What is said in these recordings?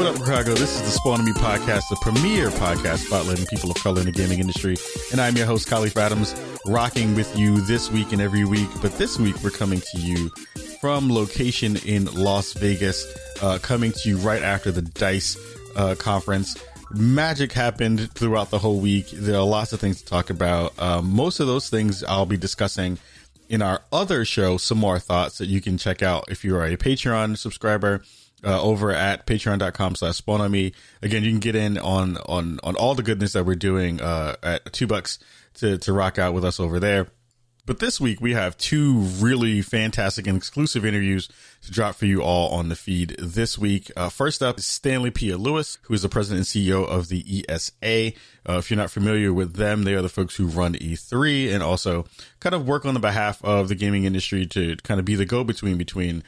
What up, Chicago? This is the Spawn on Me podcast, the premier podcast spotlighting people of color in the gaming industry. And I'm your host, Khalif Adams, rocking with you this week and every week. But this week, we're coming to you from location in Las Vegas, coming to you right after the DICE conference. Magic happened throughout the whole week. There are lots of things to talk about. Most of those things I'll be discussing in our other show, Some More Thoughts, that you can check out if you are a Patreon subscriber. Over at patreon.com/spawnonme. Again, you can get in on all the goodness that we're doing at $2 to rock out with us over there. But this week we have two really fantastic and exclusive interviews to drop for you all on the feed this week. First up is Stanley Pierre-Louis, who is the president and CEO of the ESA. If you're not familiar with them, they are the folks who run E3 and also kind of work on the behalf of the gaming industry to kind of be the go-between between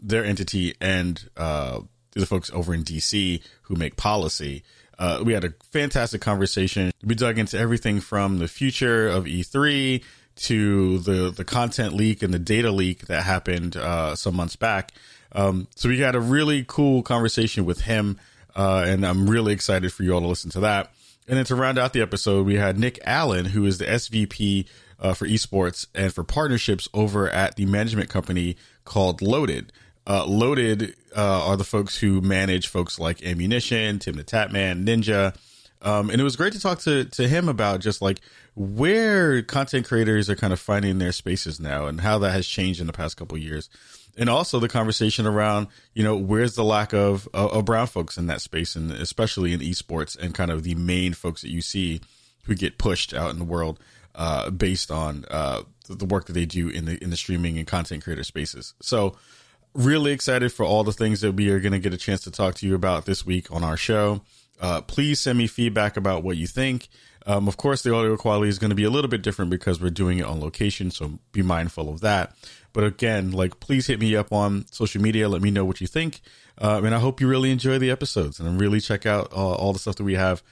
their entity and the folks over in DC who make policy. We had a fantastic conversation. We dug into everything from the future of E3 to the content leak and the data leak that happened some months back. So we had a really cool conversation with him, and I'm really excited for you all to listen to that. And then to round out the episode, we had Nick Allen, who is the SVP for esports and for partnerships over at the management company called Loaded. Loaded are the folks who manage folks like Annemunition, Tim the Tatman, Ninja. And it was great to talk to him about just like where content creators are kind of finding their spaces now and how that has changed in the past couple of years. And also the conversation around, where's the lack of brown folks in that space, and especially in esports, and kind of the main folks that you see who get pushed out in the world based on the work that they do in the streaming and content creator spaces. So really excited for all the things that we are going to get a chance to talk to you about this week on our show. Please send me feedback about what you think. Of course, the audio quality is going to be a little bit different because we're doing it on location, so be mindful of that. But again, please hit me up on social media. Let me know what you think. And I hope you really enjoy the episodes and really check out all the stuff that we have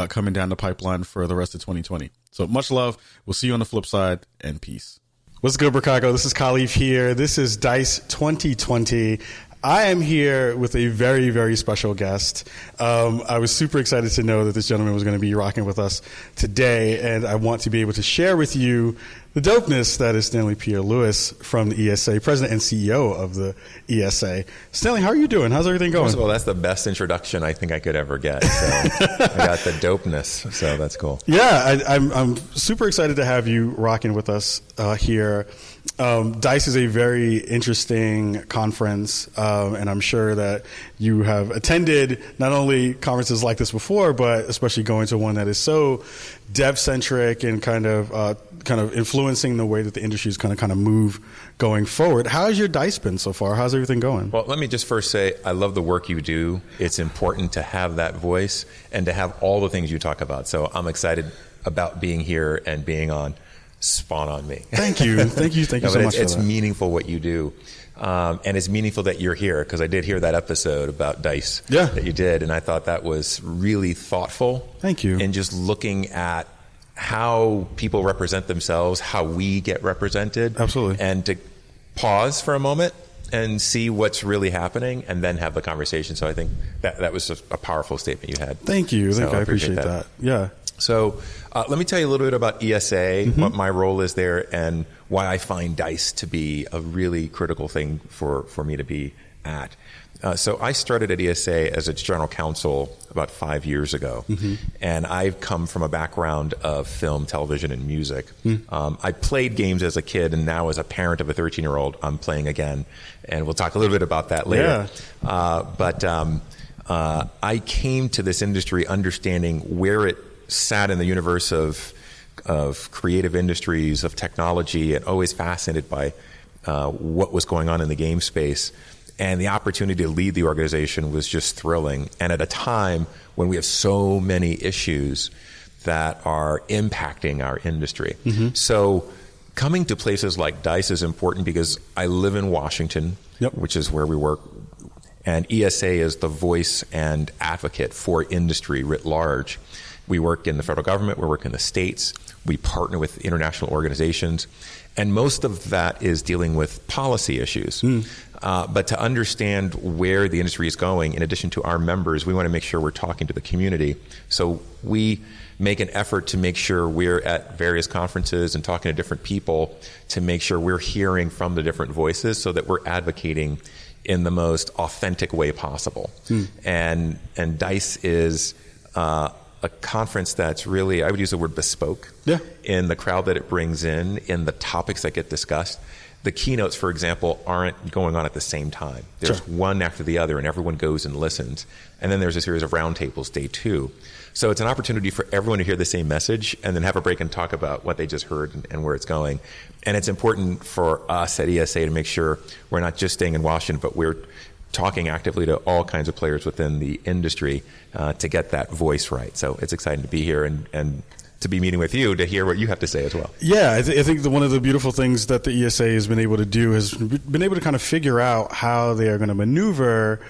coming down the pipeline for the rest of 2020. So much love. We'll see you on the flip side, and peace. What's good, Chicago? This is Khalif here. This is DICE 2020. I am here with a very, very special guest. I was super excited to know that this gentleman was going to be rocking with us today, and I want to be able to share with you the dopeness that is Stanley Pierre-Louis from the ESA, president and CEO of the ESA. Stanley, how are you doing? How's everything going? First of all, that's the best introduction I think I could ever get. So I got the dopeness, so that's cool. Yeah, I'm super excited to have you rocking with us here. DICE is a very interesting conference, and I'm sure that you have attended not only conferences like this before, but especially going to one that is so dev-centric and kind of influencing the way that the industry is going to kind of move going forward. How has your DICE been so far? How's everything going? Well, let me just first say I love the work you do. It's important to have that voice and to have all the things you talk about. So I'm excited about being here and being on Spawn on Me. Thank you. Thank you so much for it's that. meaningful what you do. And it's meaningful that you're here, because I did hear that episode about DICE that you did, and I thought that was really thoughtful. Thank you. And just looking at how people represent themselves, how we get represented. Absolutely. And to pause for a moment and see what's really happening and then have the conversation. So I think that was a powerful statement you had. Thank you. I appreciate that. Yeah. So let me tell you a little bit about ESA, what my role is there, and why I find DICE to be a really critical thing for me to be at. So I started at ESA as its general counsel about 5 years ago, and I've come from a background of film, television, and music. I played games as a kid, and now as a parent of a 13-year-old, I'm playing again, and we'll talk a little bit about that later. Yeah. I came to this industry understanding where it sat in the universe of creative industries, of technology, and always fascinated by what was going on in the game space. And the opportunity to lead the organization was just thrilling. And at a time when we have so many issues that are impacting our industry. So coming to places like DICE is important because I live in Washington, which is where we work. And ESA is the voice and advocate for industry writ large. We work in the federal government. We work in the states. We partner with international organizations. And most of that is dealing with policy issues. But to understand where the industry is going, in addition to our members, we want to make sure we're talking to the community. So we make an effort to make sure we're at various conferences and talking to different people to make sure we're hearing from the different voices so that we're advocating in the most authentic way possible. And DICE is a conference that's really, I would use the word bespoke, in the crowd that it brings in the topics that get discussed. The keynotes, for example, aren't going on at the same time. There's one after the other, and everyone goes and listens. And then there's a series of roundtables, day 2. So it's an opportunity for everyone to hear the same message and then have a break and talk about what they just heard and where it's going. And it's important for us at ESA to make sure we're not just staying in Washington, but we're talking actively to all kinds of players within the industry to get that voice right. So it's exciting to be here and to be meeting with you to hear what you have to say as well. Yeah, I think one of the beautiful things that the ESA has been able to do has been able to kind of figure out how they are going to maneuver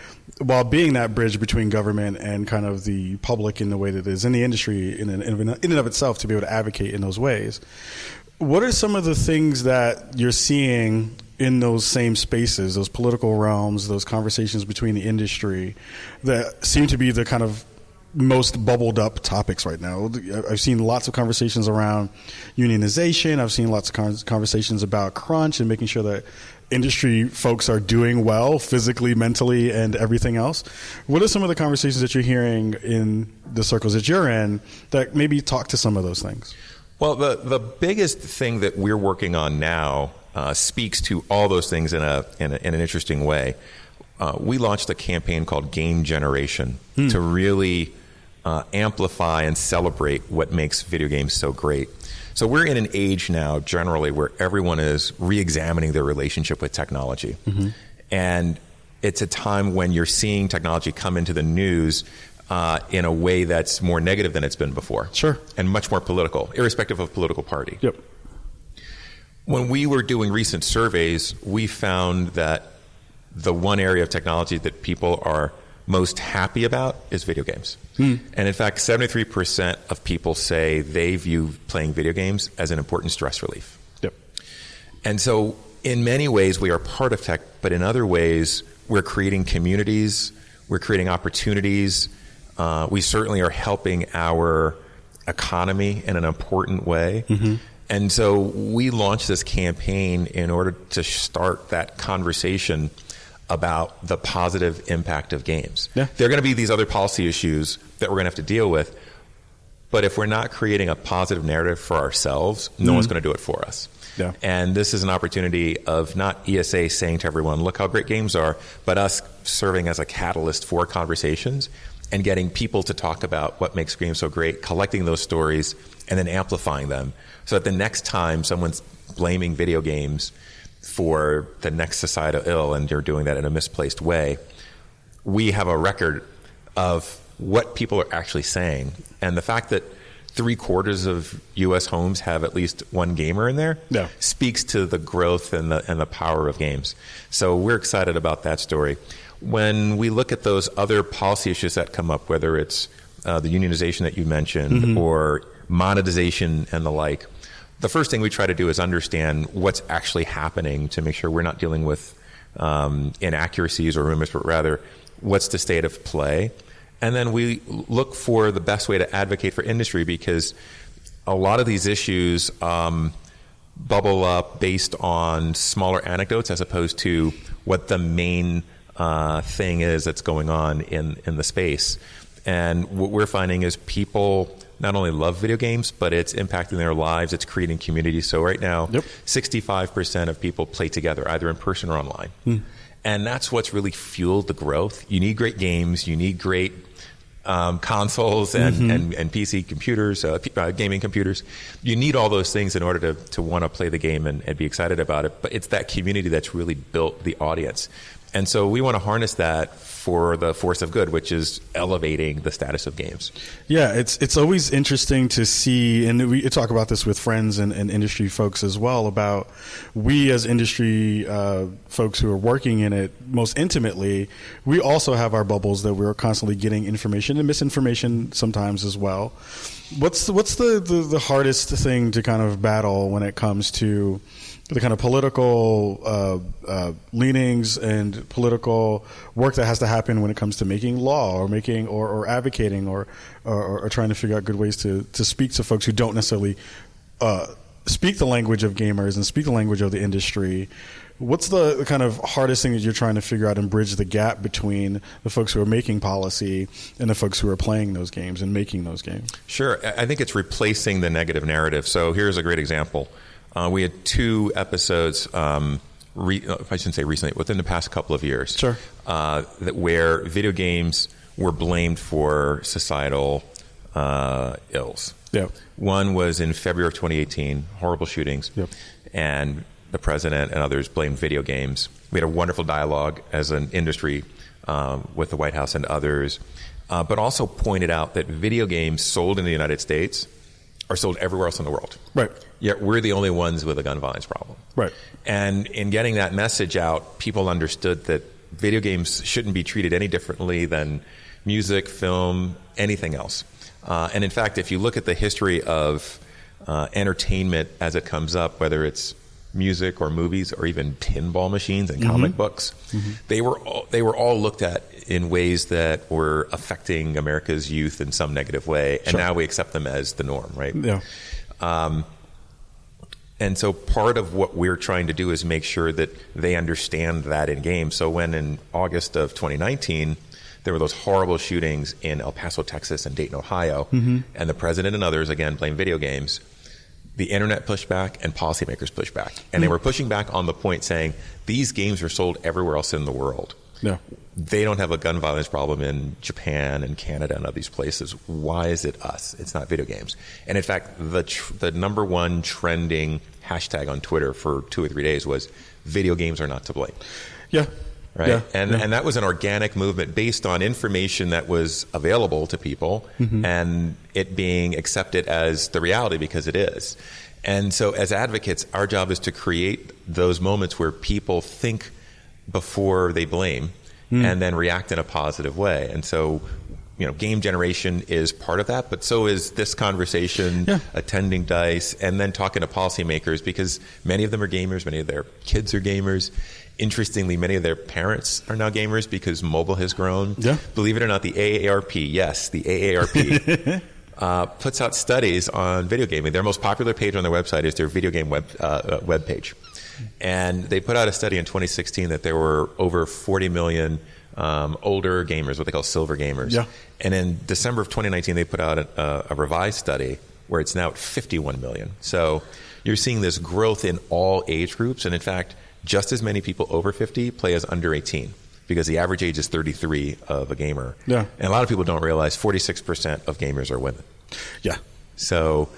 while being that bridge between government and kind of the public in the way that it is in the industry in and of itself to be able to advocate in those ways. What are some of the things that you're seeing in those same spaces, those political realms, those conversations between the industry that seem to be the kind of most bubbled up topics right now? I've seen lots of conversations around unionization. I've seen lots of conversations about crunch and making sure that industry folks are doing well physically, mentally, and everything else. What are some of the conversations that you're hearing in the circles that you're in that maybe talk to some of those things? Well, the biggest thing that we're working on now speaks to all those things in an interesting way. We launched a campaign called Game Generation to really amplify and celebrate what makes video games so great. So we're in an age now, generally, where everyone is re-examining their relationship with technology. And it's a time when you're seeing technology come into the news in a way that's more negative than it's been before. And much more political, irrespective of political party. When we were doing recent surveys, we found that the one area of technology that people are most happy about is video games. And in fact, 73% of people say they view playing video games as an important stress relief. And so in many ways, we are part of tech, but in other ways, we're creating communities, we're creating opportunities. We certainly are helping our economy in an important way. And so we launched this campaign in order to start that conversation about the positive impact of games. There are going to be these other policy issues that we're going to have to deal with, but if we're not creating a positive narrative for ourselves, no one's going to do it for us. And this is an opportunity of not ESA saying to everyone, look how great games are, but us serving as a catalyst for conversations and getting people to talk about what makes games so great, collecting those stories, and then amplifying them. So that the next time someone's blaming video games for the next societal ill, and you're doing that in a misplaced way, we have a record of what people are actually saying. And the fact that 3/4 of U.S. homes have at least one gamer in there speaks to the growth and the power of games. So we're excited about that story. When we look at those other policy issues that come up, whether it's the unionization that you mentioned or monetization and the like, the first thing we try to do is understand what's actually happening to make sure we're not dealing with inaccuracies or rumors, but rather what's the state of play. And then we look for the best way to advocate for industry, because a lot of these issues bubble up based on smaller anecdotes as opposed to what the main thing is that's going on in the space. And what we're finding is people not only love video games, but it's impacting their lives. It's creating community. So right now, 65% of people play together, either in person or online. And that's what's really fueled the growth. You need great games. You need great consoles and PC computers, gaming computers. You need all those things in order to want to play the game and be excited about it. But it's that community that's really built the audience. And so we want to harness that for the force of good, which is elevating the status of games. Yeah, it's always interesting to see, and we talk about this with friends and industry folks as well, about we as industry folks who are working in it most intimately, we also have our bubbles that we're constantly getting information and misinformation sometimes as well. What's the hardest thing to kind of battle when it comes to the kind of political leanings and political work that has to happen when it comes to making law or making or advocating or trying to figure out good ways to speak to folks who don't necessarily speak the language of gamers and speak the language of the industry? What's the kind of hardest thing that you're trying to figure out and bridge the gap between the folks who are making policy and the folks who are playing those games and making those games? Sure. I think it's replacing the negative narrative. So here's a great example. We had 2 episodes, I shouldn't say recently, within the past couple of years, sure, where video games were blamed for societal ills. Yep. One was in February of 2018, horrible shootings, yep, and the president and others blamed video games. We had a wonderful dialogue as an industry with the White House and others, but also pointed out that video games sold in the United States are sold everywhere else in the world. Right. Yet we're the only ones with a gun violence problem. Right. And in getting that message out, people understood that video games shouldn't be treated any differently than music, film, anything else. And in fact, if you look at the history of entertainment as it comes up, whether it's music or movies or even pinball machines and comic books, they were all looked at in ways that were affecting America's youth in some negative way, and now we accept them as the norm, right? Yeah. And so part of what we're trying to do is make sure that they understand that in games. So when in August of 2019, there were those horrible shootings in El Paso, Texas and Dayton, Ohio, and the president and others, again, blame video games, the internet pushed back and policymakers pushed back. And they were pushing back on the point saying, these games are sold everywhere else in the world. Yeah. They don't have a gun violence problem in Japan and Canada and other these places. Why is it us? It's not video games. And in fact, the number one trending hashtag on Twitter for 2 or 3 days was video games are not to blame. Yeah. Right. Yeah. And that was an organic movement based on information that was available to people and it being accepted as the reality because it is. And so as advocates, our job is to create those moments where people think before they blame and then react in a positive way. And so, game generation is part of that, but so is this conversation, attending DICE, and then talking to policymakers because many of them are gamers, many of their kids are gamers. Interestingly, many of their parents are now gamers because mobile has grown. Yeah. Believe it or not, the AARP, yes, the AARP, puts out studies on video gaming. Their most popular page on their website is their video game web page. And they put out a study in 2016 that there were over 40 million older gamers, what they call silver gamers. Yeah. And in December of 2019, they put out a revised study where it's now at 51 million. So you're seeing this growth in all age groups. And in fact, just as many people over 50 play as under 18 because the average age is 33 of a gamer. Yeah. And a lot of people don't realize 46% of gamers are women. Yeah. So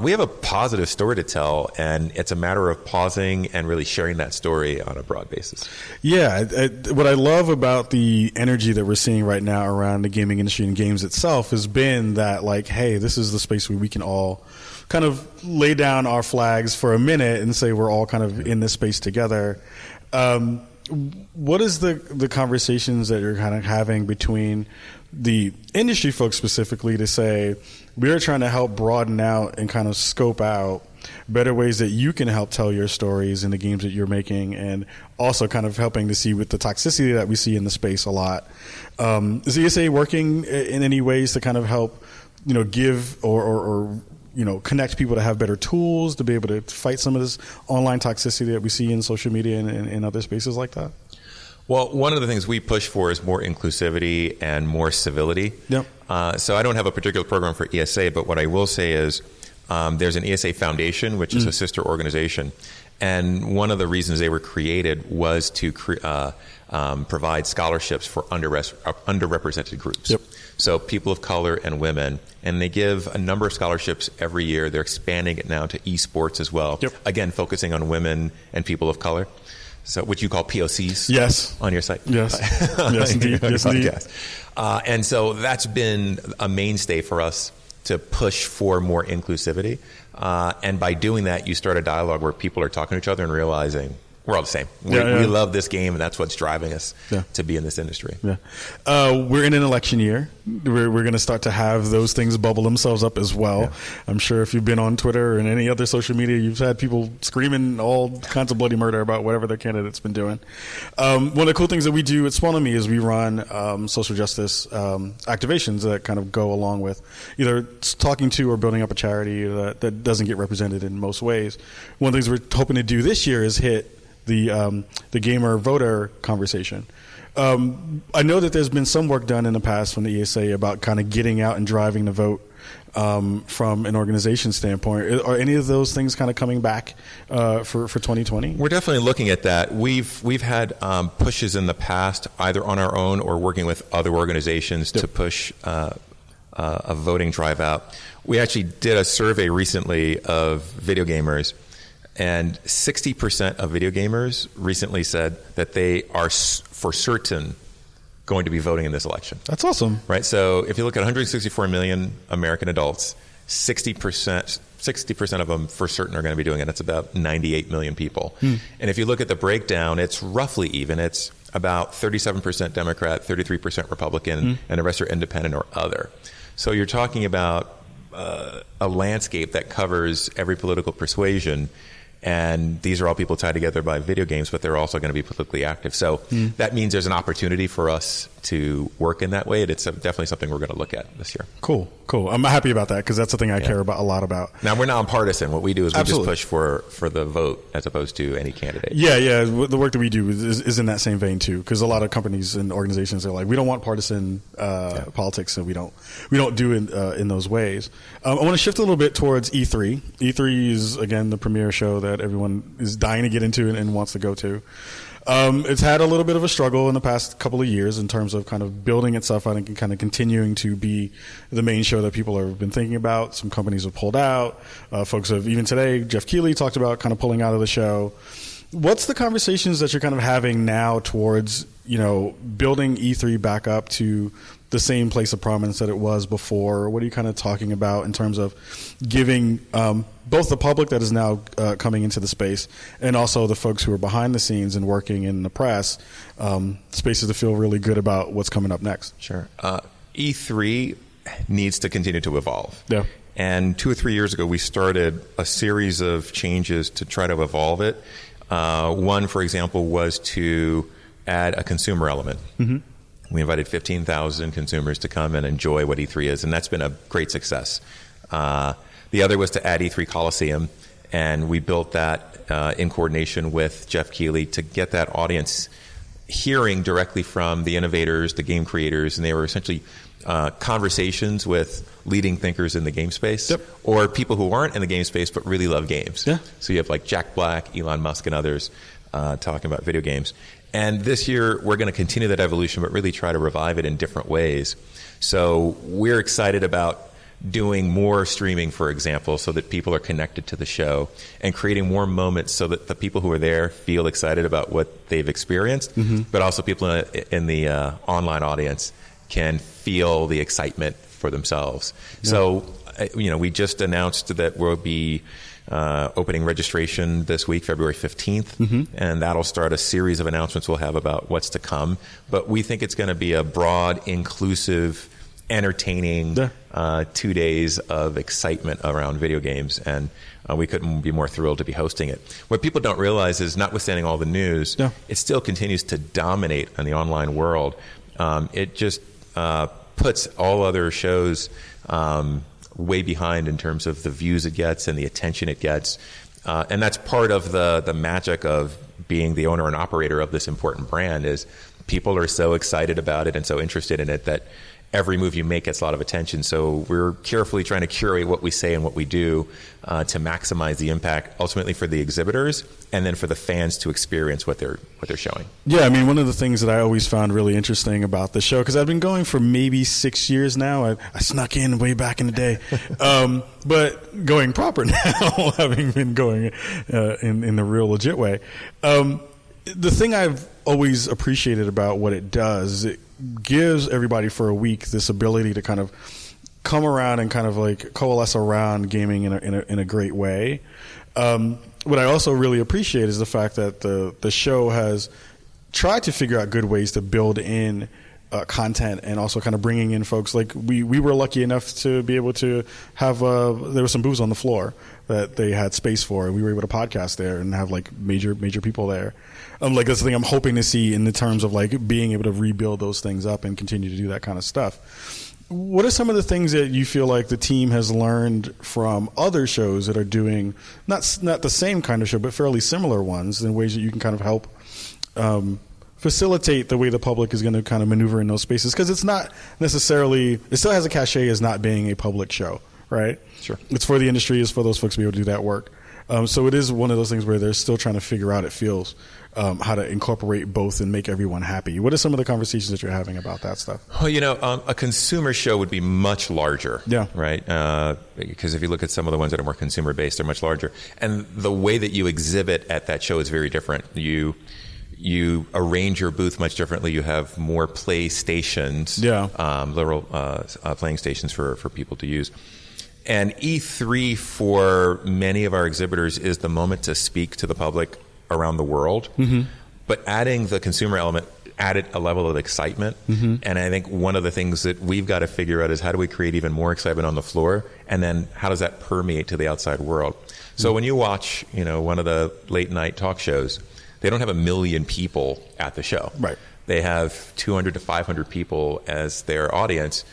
we have a positive story to tell, and it's a matter of pausing and really sharing that story on a broad basis. Yeah. What I love about the energy that we're seeing right now around the gaming industry and games itself has been that, like, hey, this is the space where we can all kind of lay down our flags for a minute and say we're all kind of in this space together. What is the conversations that you're kind of having between the industry folks specifically to say we're trying to help broaden out and kind of scope out better ways that you can help tell your stories in the games that you're making, and also kind of helping to see with the toxicity that we see in the space a lot. Is ESA working in any ways to kind of help, give or connect people to have better tools to be able to fight some of this online toxicity that we see in social media and other spaces like that? Well, one of the things we push for is more inclusivity and more civility. Yep. So I don't have a particular program for ESA, but what I will say is there's an ESA Foundation, which is a sister organization. And one of the reasons they were created was to provide scholarships for underrepresented groups. Yep. So people of color and women. And they give a number of scholarships every year. They're expanding it now to esports as well. Yep. Again, focusing on women and people of color. So, which you call POCs, yes, on your site, yes, yes, indeed, yes, indeed. Yes. And so that's been a mainstay for us to push for more inclusivity. And by doing that, you start a dialogue where people are talking to each other and realizing we're all the same. We love this game, and that's what's driving us to be in this industry. Yeah. We're in an election year. We're going to start to have those things bubble themselves up as well. Yeah. I'm sure if you've been on Twitter and any other social media, you've had people screaming all kinds of bloody murder about whatever their candidate's been doing. One of the cool things that we do at Spawn.me is we run social justice activations that kind of go along with either talking to or building up a charity that doesn't get represented in most ways. One of the things we're hoping to do this year is hit the gamer voter conversation. I know that there's been some work done in the past from the ESA about kind of getting out and driving the vote from an organization standpoint. Are any of those things kind of coming back for 2020? We're definitely looking at that. We've had pushes in the past, either on our own or working with other organizations to push a voting drive out. We actually did a survey recently of video gamers, and 60% of video gamers recently said that they are for certain going to be voting in this election. That's awesome. Right? So if you look at 164 million American adults, 60% of them for certain are going to be doing it. That's about 98 million people. And if you look at the breakdown, it's roughly even. It's about 37% Democrat, 33% Republican, and the rest are independent or other. So you're talking about a landscape that covers every political persuasion. And these are all people tied together by video games, but they're also going to be politically active. So that means there's an opportunity for us to work in that way. And it's definitely something we're going to look at this year. Cool. I'm happy about that because that's the thing I care about a lot about. Now, we're nonpartisan. What we do is we just push for the vote as opposed to any candidate. Yeah. The work that we do is in that same vein, too, because a lot of companies and organizations are like, we don't want partisan politics, and we don't do it in those ways. I want to shift a little bit towards E3. E3 is, again, the premier show that everyone is dying to get into and wants to go to. It's had a little bit of a struggle in the past couple of years in terms of kind of building itself out and kind of continuing to be the main show that people have been thinking about. Some companies have pulled out. Folks have, even today, Jeff Keighley talked about kind of pulling out of the show. What's the conversations that you're kind of having now towards, building E3 back up to the same place of prominence that it was before? What are you kind of talking about in terms of giving both the public that is now coming into the space and also the folks who are behind the scenes and working in the press spaces to feel really good about what's coming up next? Sure. E3 needs to continue to evolve. Yeah. And 2 or 3 years ago, we started a series of changes to try to evolve it. One, for example, was to add a consumer element. We invited 15,000 consumers to come and enjoy what E3 is, and that's been a great success. The other was to add E3 Coliseum, and we built that in coordination with Jeff Keighley to get that audience hearing directly from the innovators, the game creators, and they were essentially conversations with leading thinkers in the game space, or people who aren't in the game space but really love games. Yeah. So you have like Jack Black, Elon Musk, and others talking about video games. And this year, we're going to continue that evolution, but really try to revive it in different ways. So we're excited about doing more streaming, for example, so that people are connected to the show, and creating more moments so that the people who are there feel excited about what they've experienced, but also people in the online audience can feel the excitement for themselves. Yeah. So, we just announced that we'll be opening registration this week, February 15th, and that'll start a series of announcements we'll have about what's to come. But we think it's going to be a broad, inclusive, entertaining 2 days of excitement around video games, and we couldn't be more thrilled to be hosting it. What people don't realize is, notwithstanding all the news, it still continues to dominate in the online world. It just puts all other shows way behind in terms of the views it gets and the attention it gets. And that's part of the magic of being the owner and operator of this important brand, is people are so excited about it and so interested in it that every move you make gets a lot of attention. So we're carefully trying to curate what we say and what we do to maximize the impact ultimately for the exhibitors and then for the fans to experience what they're showing. Yeah, I mean, one of the things that I always found really interesting about the show, because I've been going for maybe 6 years now. I snuck in way back in the day. But going proper now, having been going in the real legit way, The thing I've always appreciated about what it does is it gives everybody for a week this ability to kind of come around and kind of like coalesce around gaming in a great way. What I also really appreciate is the fact that the show has tried to figure out good ways to build in content and also kind of bringing in folks. Like we were lucky enough to be able to have there were some booths on the floor that they had space for, and we were able to podcast there and have like major people there. Like that's the thing I'm hoping to see in the terms of like being able to rebuild those things up and continue to do that kind of stuff. What are some of the things that you feel like the team has learned from other shows that are doing not the same kind of show, but fairly similar ones, in ways that you can kind of help facilitate the way the public is going to kind of maneuver in those spaces? Because it's not necessarily, it still has a cachet as not being a public show, right? Sure. It's for the industry, it's for those folks to be able to do that work. So it is one of those things where they're still trying to figure out, it feels, how to incorporate both and make everyone happy. What are some of the conversations that you're having about that stuff? Well, a consumer show would be much larger, yeah, right? Because if you look at some of the ones that are more consumer-based, they're much larger. And the way that you exhibit at that show is very different. You arrange your booth much differently. You have more play stations, literal playing stations for people to use. And E3 for many of our exhibitors is the moment to speak to the public around the world. Mm-hmm. But adding the consumer element added a level of excitement. Mm-hmm. And I think one of the things that we've got to figure out is how do we create even more excitement on the floor? And then how does that permeate to the outside world? So when you watch, one of the late night talk shows, they don't have 1 million people at the show. Right. They have 200 to 500 people as their audience,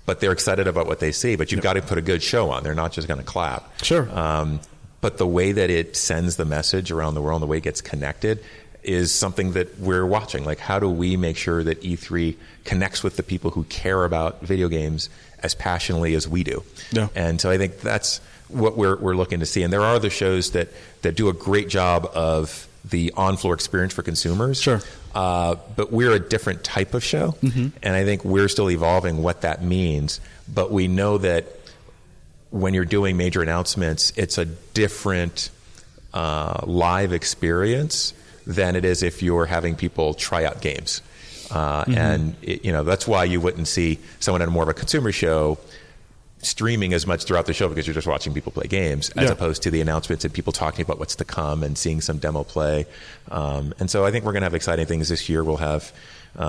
but they're excited about what they see. But you've got to put a good show on. They're not just going to clap. Sure. But the way that it sends the message around the world, the way it gets connected, is something that we're watching. Like, how do we make sure that E3 connects with the people who care about video games as passionately as we do? Yeah. And so I think that's what we're looking to see. And there are other shows that do a great job of the on-floor experience for consumers. Sure. But we're a different type of show. Mm-hmm. And I think we're still evolving what that means. But we know that when you're doing major announcements, it's a different live experience than it is if you're having people try out games. Mm-hmm. And that's why you wouldn't see someone at more of a consumer show streaming as much throughout the show, because you're just watching people play games, as opposed to the announcements and people talking about what's to come and seeing some demo play. And so I think we're going to have exciting things this year. We'll have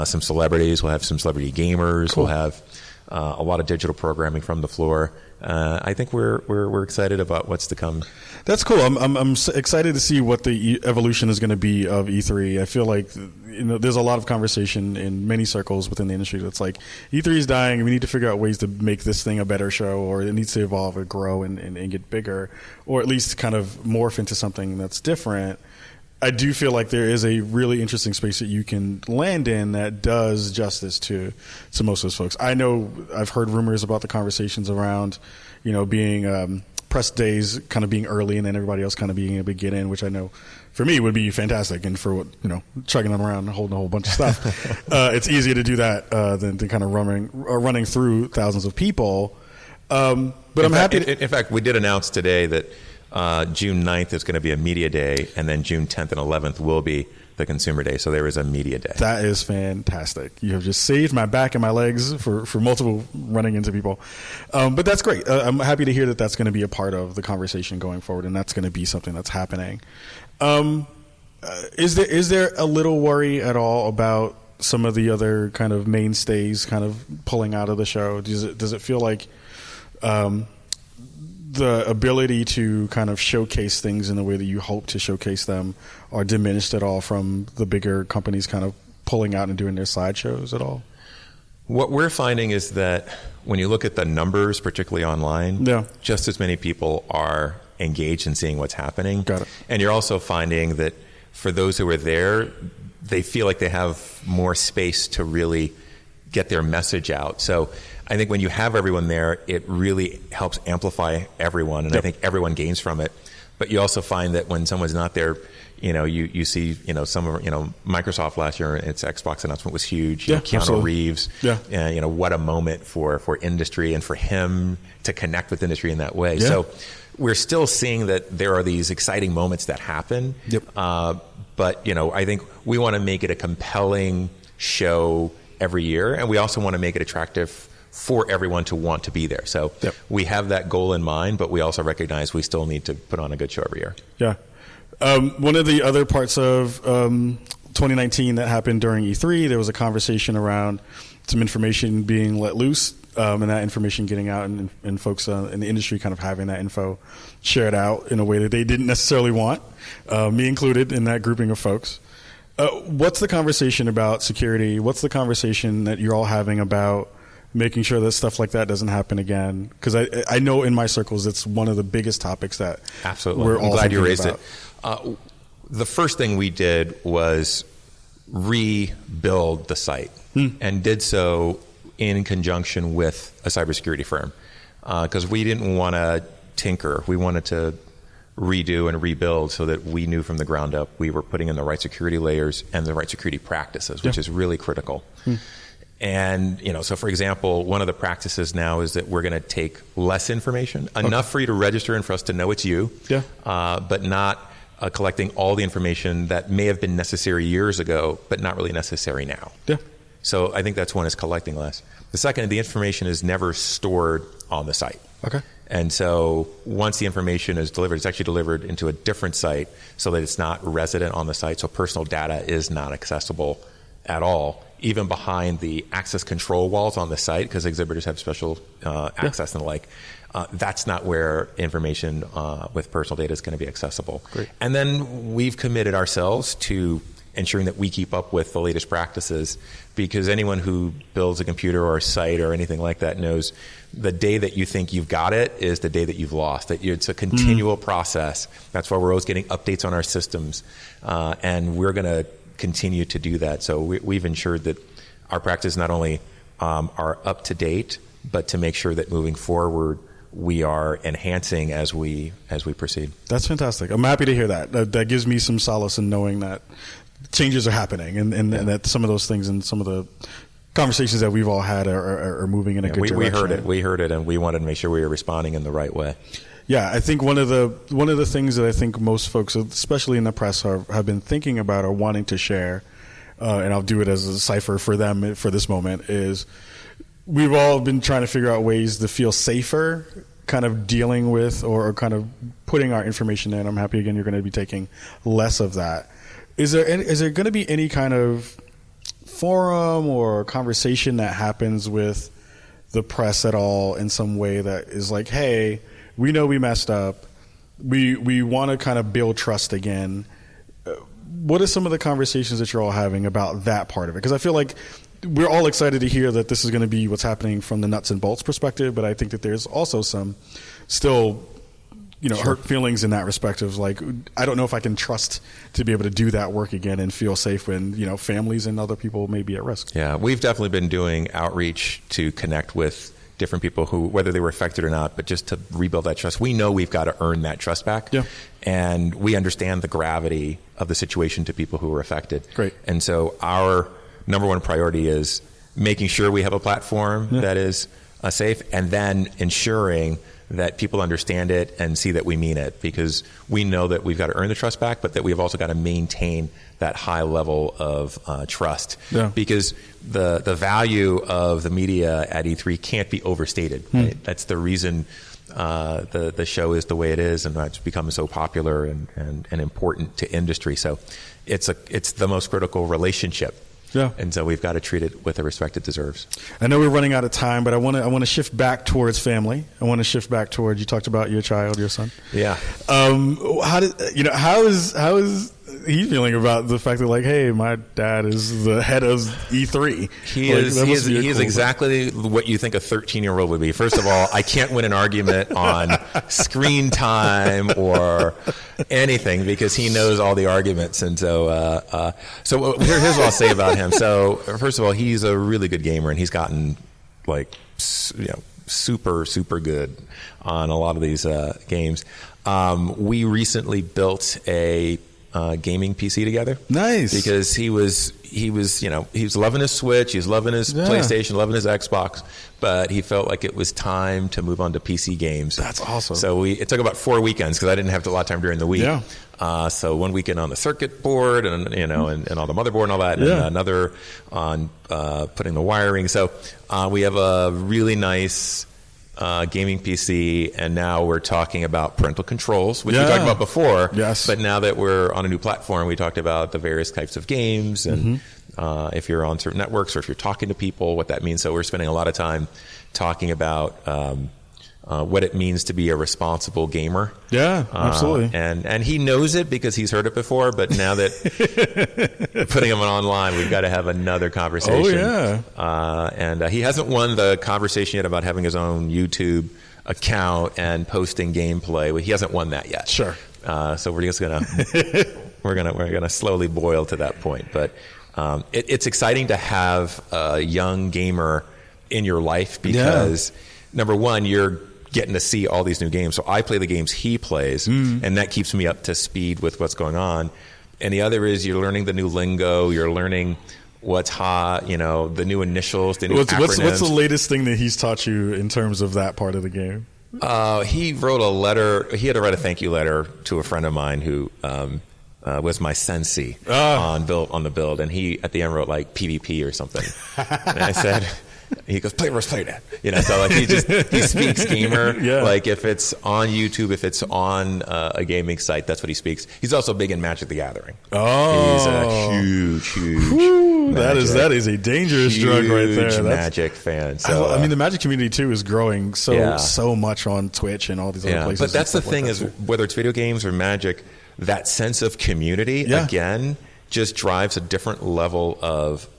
some celebrities. We'll have some celebrity gamers. Cool. We'll have a lot of digital programming from the floor. I think we're excited about what's to come. That's cool. I'm excited to see what the evolution is going to be of E3. I feel like there's a lot of conversation in many circles within the industry that's like, E3 is dying and we need to figure out ways to make this thing a better show, or it needs to evolve or grow and get bigger, or at least kind of morph into something that's different. I do feel like there is a really interesting space that you can land in that does justice to most of those folks. I know I've heard rumors about the conversations around, being press days kind of being early and then everybody else kind of being able to get in, which I know for me would be fantastic. And for, chugging them around and holding a whole bunch of stuff, it's easier to do that than to kind of running through thousands of people. But I'm happy. In fact, we did announce today that June 9th is going to be a media day, and then June 10th and 11th will be the consumer day. So there is a media day. That is fantastic. You have just saved my back and my legs for multiple running into people. But that's great. I'm happy to hear that that's going to be a part of the conversation going forward, and that's going to be something that's happening. Is there a little worry at all about some of the other kind of mainstays kind of pulling out of the show? Does it feel like the ability to kind of showcase things in the way that you hope to showcase them are diminished at all from the bigger companies kind of pulling out and doing their sideshows at all? What we're finding is that when you look at the numbers, particularly online, just as many people are engaged in seeing what's happening. Got it. And you're also finding that for those who are there, they feel like they have more space to really get their message out. So I think when you have everyone there, it really helps amplify everyone, and I think everyone gains from it. But you also find that when someone's not there, you see, some of, Microsoft last year, its Xbox announcement was huge. Keanu absolutely. Reeves, what a moment for industry and for him to connect with industry in that way. Yeah. So we're still seeing that there are these exciting moments that happen. Yep. But, I think we want to make it a compelling show every year, and we also want to make it attractive for everyone to want to be there. So we have that goal in mind, but we also recognize we still need to put on a good show every year. Yeah. One of the other parts of 2019 that happened during E3, there was a conversation around some information being let loose, and that information getting out, and folks in the industry kind of having that info shared out in a way that they didn't necessarily want, me included in that grouping of folks. What's the conversation about security? What's the conversation that you're all having about making sure that stuff like that doesn't happen again? Because I know in my circles it's one of the biggest topics that absolutely. We're all glad you raised about. It. The first thing we did was rebuild the site, and did so in conjunction with a cybersecurity firm, because we didn't want to tinker. We wanted to redo and rebuild so that we knew from the ground up we were putting in the right security layers and the right security practices, which is really critical. And, so for example, one of the practices now is that we're going to take less information, enough for you to register and for us to know it's you, but not collecting all the information that may have been necessary years ago, but not really necessary now. So I think that's one, is collecting less. The second, the information is never stored on the site. And so once the information is delivered, it's actually delivered into a different site so that it's not resident on the site. So personal data is not accessible at all, even behind the access control walls on the site, because exhibitors have special access and the like. That's not where information with personal data is going to be accessible. And then we've committed ourselves to ensuring that we keep up with the latest practices, because anyone who builds a computer or a site or anything like that knows the day that you think you've got it is the day that you've lost. That it's a continual process. That's why we're always getting updates on our systems, and we're going to continue to do that. So we've ensured that our practices not only are up to date, but to make sure that moving forward we are enhancing as we proceed. That's fantastic. I'm happy to hear that. That gives me some solace in knowing that changes are happening, and that some of those things and some of the conversations that we've all had are moving in a good direction. We heard it, and we wanted to make sure we were responding in the right way. Yeah, I think one of the things that I think most folks, especially in the press, have been thinking about or wanting to share, and I'll do it as a cipher for them for this moment, is we've all been trying to figure out ways to feel safer kind of dealing with or kind of putting our information in. I'm happy, again, you're going to be taking less of that. Is there going to be any kind of forum or conversation that happens with the press at all in some way that is like, hey, we know we messed up. We want to kind of build trust again. What are some of the conversations that you're all having about that part of it? Because I feel like we're all excited to hear that this is going to be what's happening from the nuts and bolts perspective, but I think that there's also some still hurt feelings in that respect of like, I don't know if I can trust to be able to do that work again and feel safe when, families and other people may be at risk. Yeah, we've definitely been doing outreach to connect with different people who, whether they were affected or not, but just to rebuild that trust. We know we've got to earn that trust back. And we understand the gravity of the situation to people who were affected. And so our number one priority is making sure we have a platform that is safe, and then ensuring that people understand it and see that we mean it, because we know that we've got to earn the trust back, but that we've also got to maintain that high level of trust, because the value of the media at E3 can't be overstated. Right? That's the reason the show is the way it is, and it's become so popular and important to industry. So it's the most critical relationship. And so we've got to treat it with the respect it deserves. I know we're running out of time, but I want to shift back towards family. I want to shift back towards, you talked about your child, your son. How is he feeling about the fact that, like, hey, my dad is the head of E3? He is exactly what you think a 13-year-old would be. First of all, I can't win an argument on screen time or anything, because he knows all the arguments. And so here's what I'll say about him. So first of all, he's a really good gamer, and he's gotten super, super good on a lot of these games. We recently built a gaming PC together. Nice. Because he was loving his Switch, he was loving his PlayStation, loving his Xbox, but he felt like it was time to move on to PC games. That's awesome. So it took about 4 weekends, because I didn't have a lot of time during the week. So one weekend on the circuit board and on the motherboard and all that, and another on putting the wiring. So we have a really nice gaming PC, and now we're talking about parental controls, which we talked about before. Yes. But now that we're on a new platform, we talked about the various types of games and if you're on certain networks or if you're talking to people, what that means. So we're spending a lot of time talking about what it means to be a responsible gamer. Yeah, absolutely. And he knows it because he's heard it before, but now that putting him online, we've got to have another conversation. Oh, yeah. And he hasn't won the conversation yet about having his own YouTube account and posting gameplay. He hasn't won that yet. Sure. So we're just we're gonna slowly boil to that point. But it's exciting to have a young gamer in your life because number one, you're getting to see all these new games. So I play the games he plays, and that keeps me up to speed with what's going on. And the other is you're learning the new lingo, you're learning what's hot, the new initials, the new acronyms. What's the latest thing that he's taught you in terms of that part of the game? He wrote a letter. He had to write a thank you letter to a friend of mine who was my sensei on the build, and he at the end wrote like PvP or something. And I said, he goes, play that. So like he speaks gamer. Like if it's on YouTube, if it's on a gaming site, that's what he speaks. He's also big in Magic the Gathering. Oh, he's a huge. That is a dangerous drug right there. Huge Magic fan. So I mean, the Magic community too is growing so much on Twitch and all these other places. But that's the thing is whether it's video games or Magic, that sense of community again just drives a different level of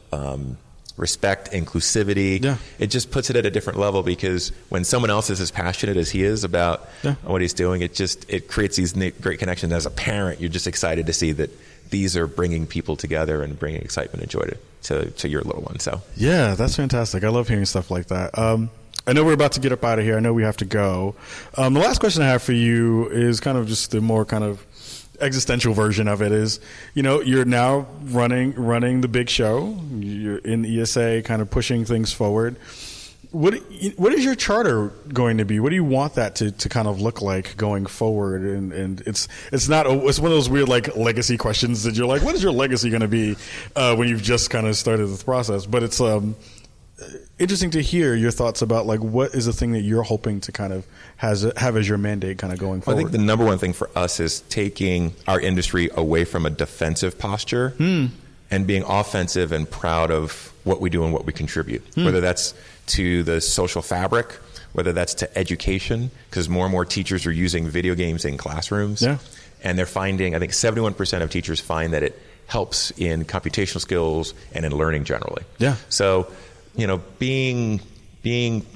respect, inclusivity. It just puts it at a different level because when someone else is as passionate as he is about what he's doing, it creates these great connections. As a parent, you're just excited to see that these are bringing people together and bringing excitement and joy to your little one. So yeah, that's fantastic. I love hearing stuff like that. I know we're about to get up out of here. I know we have to go. The last question I have for you is kind of just the more kind of existential version of it is, you're now running the big show. You're in ESA, kind of pushing things forward. What is your charter going to be? What do you want that to kind of look like going forward? And it's one of those weird like legacy questions that you're like, what is your legacy going to be when you've just kind of started this process? But it's interesting to hear your thoughts about like what is the thing that you're hoping to kind of have as your mandate kind of going forward. I think the number one thing for us is taking our industry away from a defensive posture and being offensive and proud of what we do and what we contribute, whether that's to the social fabric, whether that's to education, because more and more teachers are using video games in classrooms. And they're finding, I think 71% of teachers find that it helps in computational skills and in learning generally. So being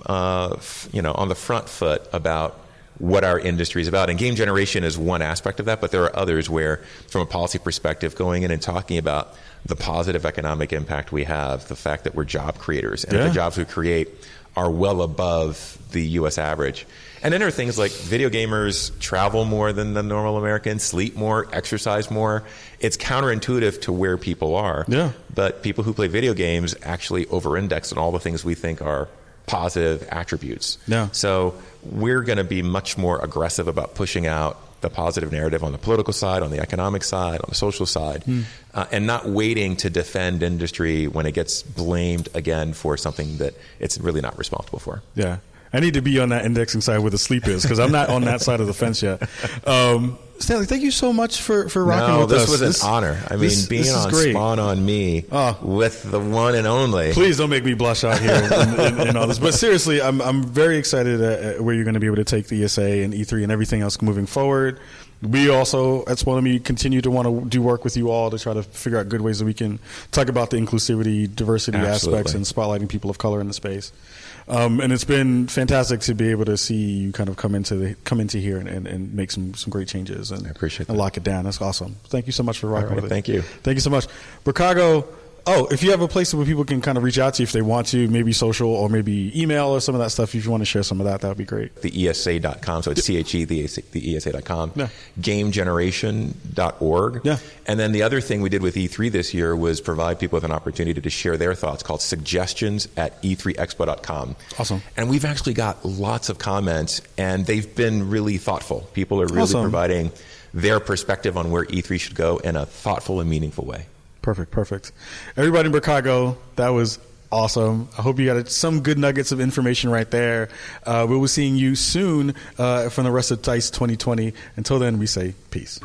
on the front foot about what our industry is about. And game generation is one aspect of that, but there are others where, from a policy perspective, going in and talking about the positive economic impact we have, the fact that we're job creators, and the jobs we create are well above the U.S. average. And then there are things like video gamers travel more than the normal American, sleep more, exercise more. It's counterintuitive to where people are. But people who play video games actually over-index on all the things we think are positive attributes. So we're going to be much more aggressive about pushing out the positive narrative on the political side, on the economic side, on the social side, and not waiting to defend industry when it gets blamed again for something that it's really not responsible for. I need to be on that indexing side where the sleep is because I'm not on that side of the fence yet. Stanley, thank you so much for rocking with us. This was an honor. I mean, being on great. Spawn on Me with the one and only. Please don't make me blush out here in all this. But seriously, I'm very excited at where you're going to be able to take the ESA and E3 and everything else moving forward. We also, at Spawn on Me, continue to want to do work with you all to try to figure out good ways that we can talk about the inclusivity, diversity aspects and spotlighting people of color in the space. And it's been fantastic to be able to see you kind of come into here and make some great changes and, I appreciate that. And lock it down. That's awesome. Thank you so much for rocking with us. Thank you. Thank you so much. Ricardo, if you have a place where people can kind of reach out to you if they want to, maybe social or maybe email or some of that stuff, if you want to share some of that, that would be great. The ESA.com, so it's CHE, the ESA.com. GameGeneration.org. And then the other thing we did with E3 this year was provide people with an opportunity to share their thoughts called suggestions at E3Expo.com. Awesome. And we've actually got lots of comments, and they've been really thoughtful. People are really providing their perspective on where E3 should go in a thoughtful and meaningful way. Perfect. Everybody in Chicago, that was awesome. I hope you got some good nuggets of information right there. We will be seeing you soon from the rest of DICE 2020. Until then, we say peace.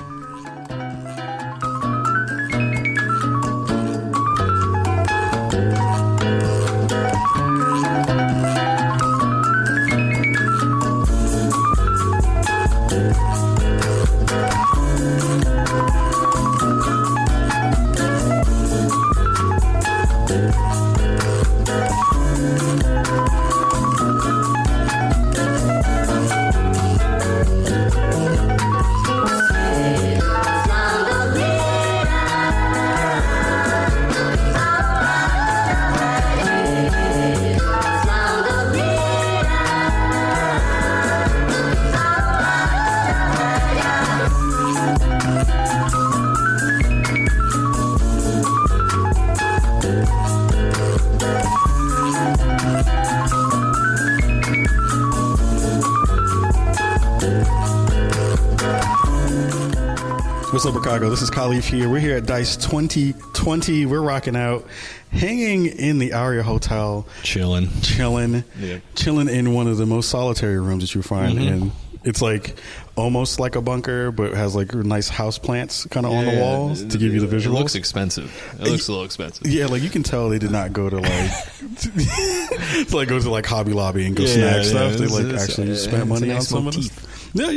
What's up, Chicago? This is Khalif here. We're here at DICE 2020. We're rocking out, hanging in the Aria Hotel. Chilling in one of the most solitary rooms that you find in. It's like almost like a bunker, but it has like nice house plants kind of on the walls to give you the visual. It looks expensive. It looks a little expensive. Yeah, like you can tell they did not go to like to like go to like Hobby Lobby and go snag stuff. They like actually spent money on some of this. Yeah,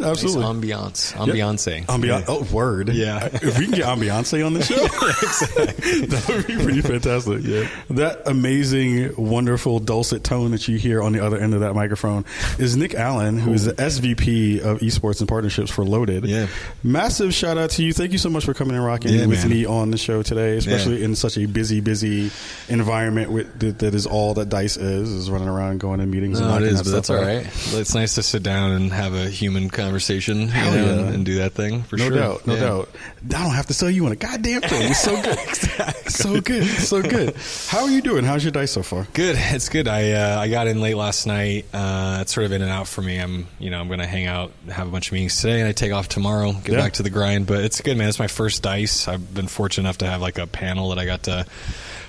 absolutely. Nice ambiance. Oh, word. Yeah. If we can get ambiance on the show, that would be pretty fantastic. Yeah. That amazing, wonderful, dulcet tone that you hear on the other end of that microphone is Nick Allen, who is the SVP of Esports and Partnerships for Loaded. Yeah. Massive shout out to you. Thank you so much for coming and rocking with me on the show today, especially in such a busy environment that is all that DICE is running around, going to meetings. No, it is, but that's all right. It's nice to sit down and have a human conversation and do that thing for sure. No doubt. I don't have to sell you on a goddamn thing. It's so good. So good. How are you doing? How's your DICE so far? Good. It's good. I got in late last night. It's sort of in and out for me. I'm going to hang out, have a bunch of meetings today, and I take off tomorrow, get back to the grind. But it's good, man. It's my first DICE. I've been fortunate enough to have like a panel that I got to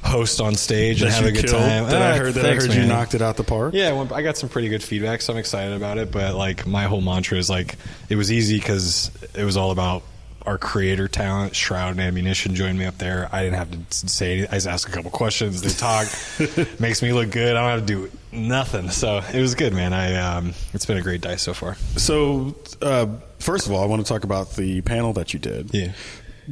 host on stage and have a good time. I heard you knocked it out the park. Yeah, I got some pretty good feedback, so I'm excited about it. But like my whole mantra is like it was easy because it was all about our creator talent. Shroud and Annemunition joined me up there. I didn't have to say anything. I just asked a couple questions. They talk. Makes me look good. I don't have to do nothing. So it was good, man. It's been a great DICE so far. So first of all, I want to talk about the panel that you did. Yeah.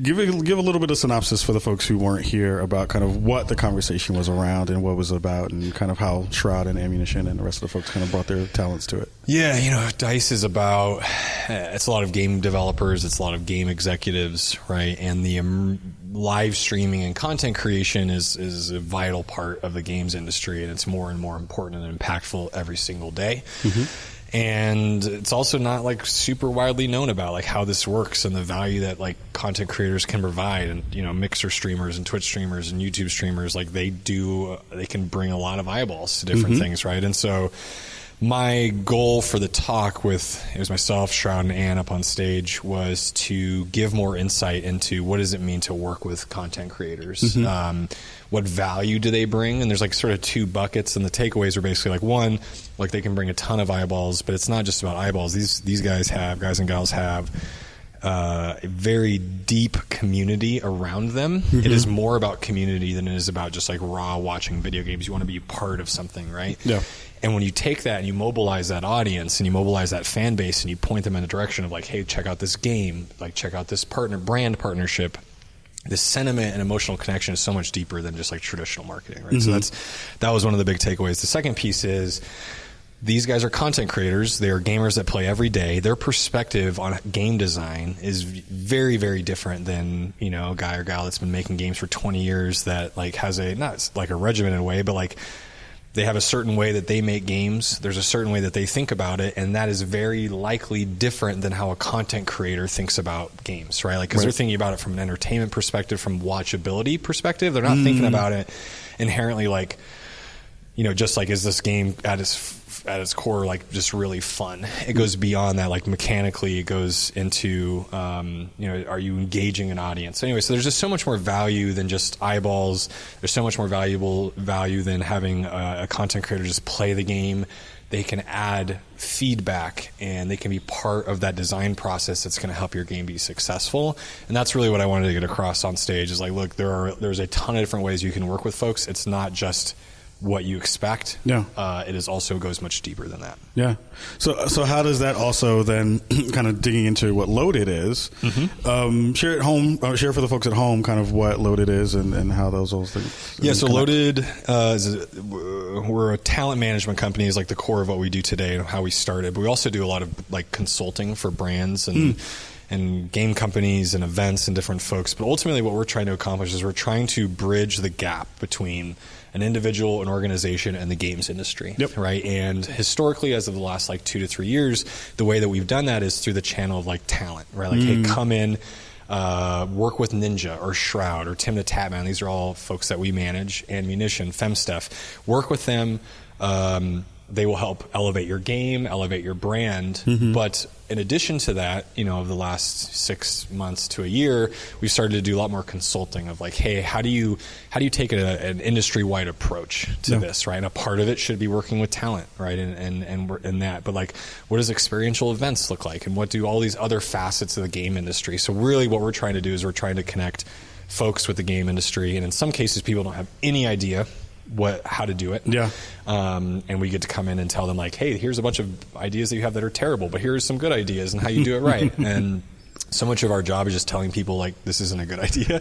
Give a little bit of synopsis for the folks who weren't here about kind of what the conversation was around and what it was about, and kind of how Shroud and Annemunition and the rest of the folks kind of brought their talents to it. Yeah, DICE is about, it's a lot of game developers, it's a lot of game executives, right? And the live streaming and content creation is a vital part of the games industry, and it's more and more important and impactful every single day. And it's also not like super widely known about like how this works and the value that like content creators can provide, and Mixer streamers and Twitch streamers and YouTube streamers, like they can bring a lot of eyeballs to different things, right? And so my goal for the talk it was myself, Shroud, and Ann up on stage, was to give more insight into what does it mean to work with content creators. What value do they bring? And there's like sort of two buckets, and the takeaways are basically like, one, like they can bring a ton of eyeballs, but it's not just about eyeballs. These guys and gals have a very deep community around them. It is more about community than it is about just like raw watching video games. You want to be part of something, right? Yeah. And when you take that and you mobilize that audience and you mobilize that fan base and you point them in the direction of like, hey, check out this game, like check out this brand partnership, the sentiment and emotional connection is so much deeper than just like traditional marketing, right? So that was one of the big takeaways. The second piece is these guys are content creators. They are gamers that play every day. Their perspective on game design is very, very different than, a guy or gal that's been making games for 20 years that like has not like a regimented way, but like they have a certain way that they make games. There's a certain way that they think about it, and that is very likely different than how a content creator thinks about games, right? Like, because they're thinking about it from an entertainment perspective, from watchability perspective. They're not thinking about it inherently like, just like, is this game at its at its core, like just really fun. It goes beyond that, like mechanically it goes into, are you engaging an audience? Anyway, so there's just so much more value than just eyeballs. There's so much more value than having a content creator just play the game. They can add feedback and they can be part of that design process that's going to help your game be successful. And that's really what I wanted to get across on stage is like, look, there's a ton of different ways you can work with folks. It's not just what you expect. Yeah. It is also goes much deeper than that. Yeah. So how does that also then kind of digging into what Loaded is, share for the folks at home kind of what Loaded is and how those things. Yeah. So Loaded, we're a talent management company is like the core of what we do today and how we started. But we also do a lot of like consulting for brands and game companies and events and different folks. But ultimately what we're trying to accomplish is we're trying to bridge the gap between an individual, an organization, and the games industry, right? And historically, as of the last like 2 to 3 years, the way that we've done that is through the channel of like talent, right? Like, hey, come in, work with Ninja or Shroud or Tim the Tatman. These are all folks that we manage, Annemunition, FemStuff. Work with them. They will help elevate your game, elevate your brand. But in addition to that, over the last 6 months to a year, we've started to do a lot more consulting of like, hey, how do you take an industry-wide approach to this, right? And a part of it should be working with talent, right? And that, but like, what does experiential events look like? And what do all these other facets of the game industry? So really what we're trying to do is we're trying to connect folks with the game industry. And in some cases, people don't have any idea how to do it. Yeah. And we get to come in and tell them like, hey, here's a bunch of ideas that you have that are terrible, but here's some good ideas and how you do it right. And so much of our job is just telling people like, this isn't a good idea.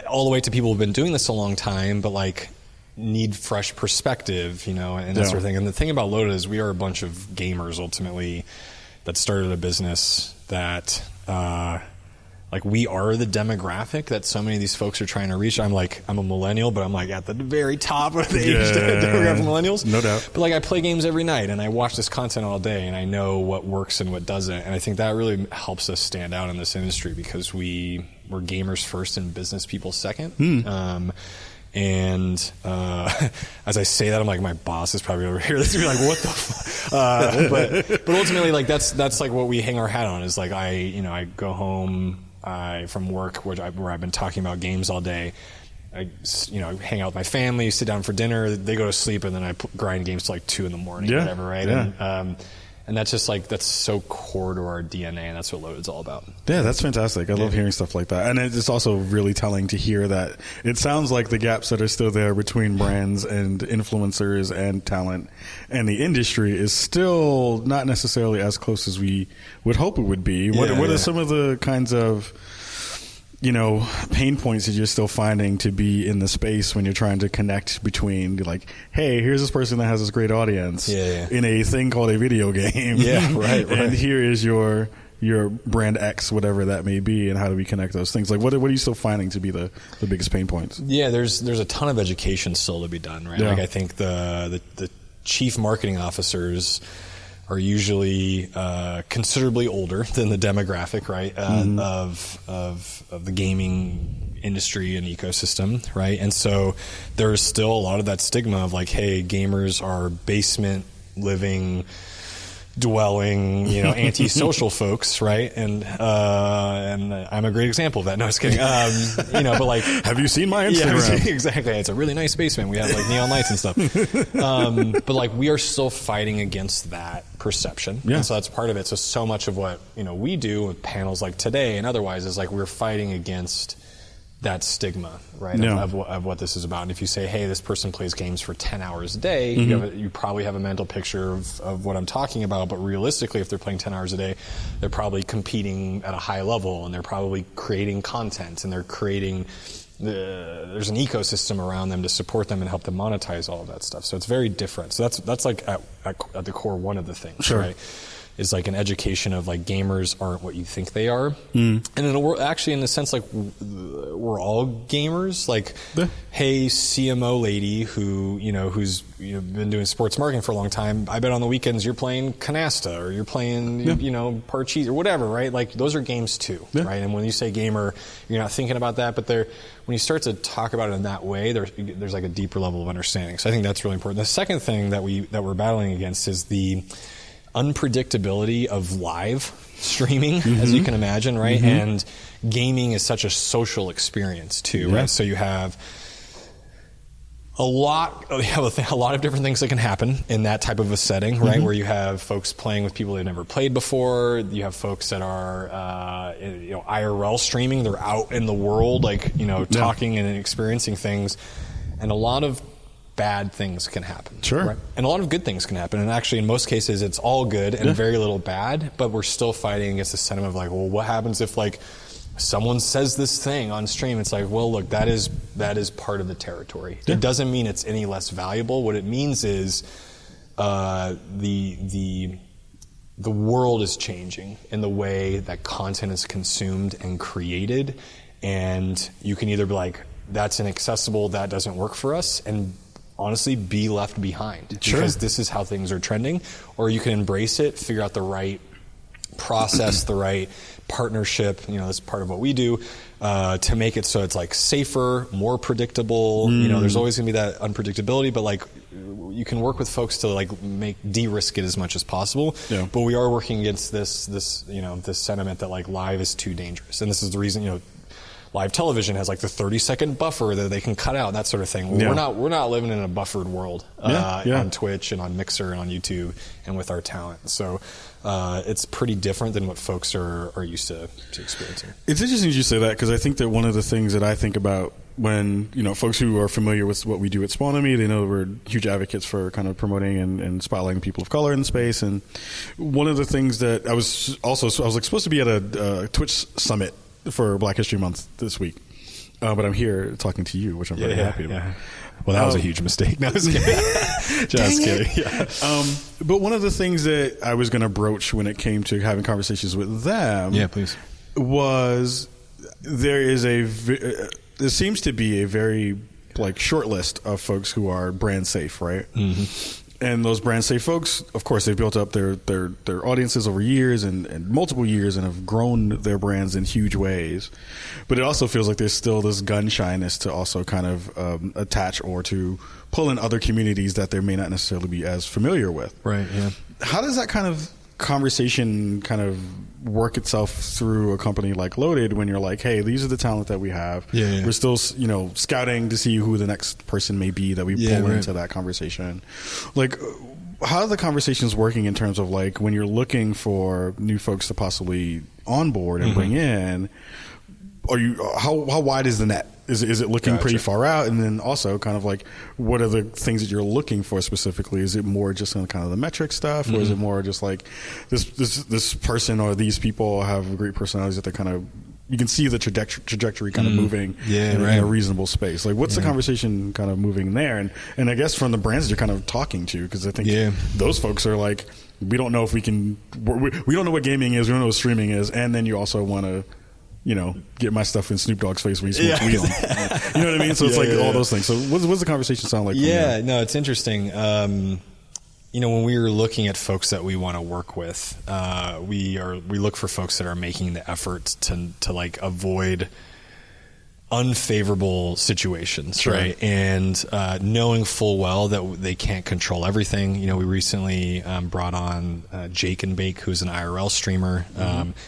All the way to people who've been doing this a long time, but like need fresh perspective, and that sort of thing. And the thing about Loaded is we are a bunch of gamers ultimately that started a business that, like we are the demographic that so many of these folks are trying to reach. I'm a millennial, but I'm like at the very top of the age demographic of millennials. No doubt. But like I play games every night and I watch this content all day and I know what works and what doesn't. And I think that really helps us stand out in this industry because we're gamers first and business people second. As I say that, I'm like, my boss is probably over here. That's be like, what the fuck? But ultimately, like that's like what we hang our hat on is like I go home from work where I've been talking about games all day. I hang out with my family, sit down for dinner. They go to sleep, and then I grind games till like 2 a.m, whatever, right? Yeah. And that's just like, that's so core to our DNA, and that's what Loaded's all about. Yeah, that's fantastic. I love hearing stuff like that. And it's also really telling to hear that it sounds like the gaps that are still there between brands and influencers and talent and the industry is still not necessarily as close as we would hope it would be. What are some of the kinds of pain points that you're still finding to be in the space when you're trying to connect between like, hey, here's this person that has this great audience in a thing called a video game. Yeah, right. And here is your brand X, whatever that may be, and how do we connect those things? Like, what are you still finding to be the biggest pain points? Yeah, there's a ton of education still to be done, right? Like I think the chief marketing officers are usually considerably older than the demographic, right, of the gaming industry and ecosystem, right? And so there's still a lot of that stigma of like, hey, gamers are basement living, dwelling, antisocial folks, right? And I'm a great example of that. No, I was kidding. But like, have you seen my Instagram? Yeah, exactly. It's a really nice basement. We have like neon lights and stuff. But like, we are still fighting against that perception. Yeah. And so that's part of it. So much of what, we do with panels like today and otherwise is like, we're fighting against that stigma, right, of what this is about. And if you say, hey, this person plays games for 10 hours a day, you probably have a mental picture of what I'm talking about. But realistically, if they're playing 10 hours a day, they're probably competing at a high level, and they're probably creating content, and they're creating there's an ecosystem around them to support them and help them monetize all of that stuff. So it's very different. So that's like at the core one of the things, right? is like an education of like gamers aren't what you think they are. And actually in a sense, like we're all gamers. Like, hey, CMO lady who's been doing sports marketing for a long time. I bet on the weekends you're playing Canasta or you're playing Parcheesi or whatever, right? Like those are games too, right? And when you say gamer, you're not thinking about that, but when you start to talk about it in that way, there's like a deeper level of understanding. So I think that's really important. The second thing that we're battling against is the unpredictability of live streaming, as you can imagine, right? And gaming is such a social experience too, right? So you have a lot of different things that can happen in that type of a setting, right? Where you have folks playing with people they've never played before. You have folks that are, IRL streaming. They're out in the world, like, talking and experiencing things. And a lot of bad things can happen. Sure. Right? And a lot of good things can happen. And actually, in most cases, it's all good and very little bad. But we're still fighting against the sentiment of like, well, what happens if like someone says this thing on stream? It's like, well, look, that is part of the territory. It doesn't mean it's any less valuable. What it means is the world is changing in the way that content is consumed and created. And you can either be like, that's inaccessible, that doesn't work for us, and honestly be left behind because this is how things are trending, or you can embrace it, figure out the right process, the right partnership, that's part of what we do, to make it so it's like safer, more predictable. There's always going to be that unpredictability, but like you can work with folks to like de-risk it as much as possible. But we are working against this sentiment that like live is too dangerous, and this is the reason live television has like the 30-second buffer that they can cut out, that sort of thing. Well, we're not living in a buffered world on Twitch and on Mixer and on YouTube and with our talent. So it's pretty different than what folks are used to experiencing. It's interesting you say that, because I think that one of the things that I think about when folks who are familiar with what we do at Spawnomy, they know we're huge advocates for kind of promoting and spotlighting people of color in the space. And one of the things that I was like supposed to be at a Twitch summit for Black History Month this week, but I'm here talking to you, which I'm very happy about. Well, that was a huge mistake. No, I was kidding. Just kidding. But one of the things that I was going to broach when it came to having conversations with them, please, was there seems to be a very like short list of folks who are brand safe, right? And those brand safe folks, of course, they've built up their audiences over years and multiple years and have grown their brands in huge ways. But it also feels like there's still this gun shyness to also kind of attach or to pull in other communities that they may not necessarily be as familiar with. Right, yeah. How does that kind of conversation kind of work itself through a company like Loaded when you're like, hey, these are the talent that we have. We're still, scouting to see who the next person may be that we pull into that conversation. Like, how are the conversations working in terms of like when you're looking for new folks to possibly onboard and bring in? How wide is the net? Is it looking pretty far out? And then also kind of like, what are the things that you're looking for specifically? Is it more just on kind of the metric stuff, or is it more just like this person or these people have great personalities that they're kind of, you can see the trajectory kind of moving in a reasonable space. Like, what's the conversation kind of moving there? And I guess from the brands that you're kind of talking to, because I think those folks are like, we don't know if we don't know what gaming is, we don't know what streaming is, and then you also want to get my stuff in Snoop Dogg's face when he smokes weed. You know what I mean? So it's like all those things. So what's the conversation sound like? No, it's interesting. When we were looking at folks that we want to work with, we look for folks that are making the effort to like avoid unfavorable situations, right? And knowing full well that they can't control everything. We recently brought on Jake and Bake, who's an IRL streamer,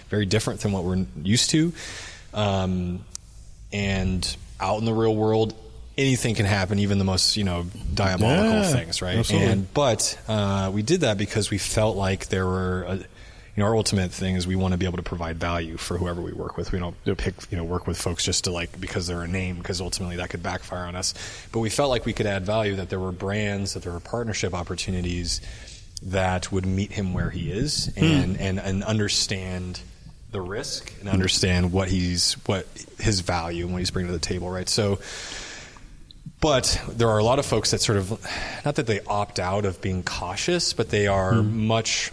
very different than what we're used to. And out in the real world, anything can happen, even the most diabolical things, right? Absolutely. But we did that because we felt like there were our ultimate thing is we want to be able to provide value for whoever we work with. We don't work with folks just to like because they're a name, because ultimately that could backfire on us. But we felt like we could add value, that there were brands, that there were partnership opportunities that would meet him where he is and understand the risk and understand what his value and what he's bringing to the table, right? So, but there are a lot of folks that sort of, not that they opt out of being cautious, but they are much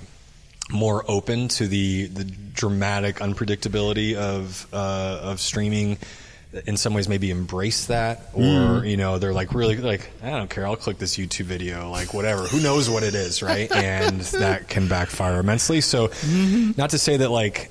more open to the dramatic unpredictability of streaming. In some ways, maybe embrace that, or they're like really like, I don't care, I'll click this YouTube video, like whatever. Who knows what it is, right? And that can backfire immensely. So, not to say that like.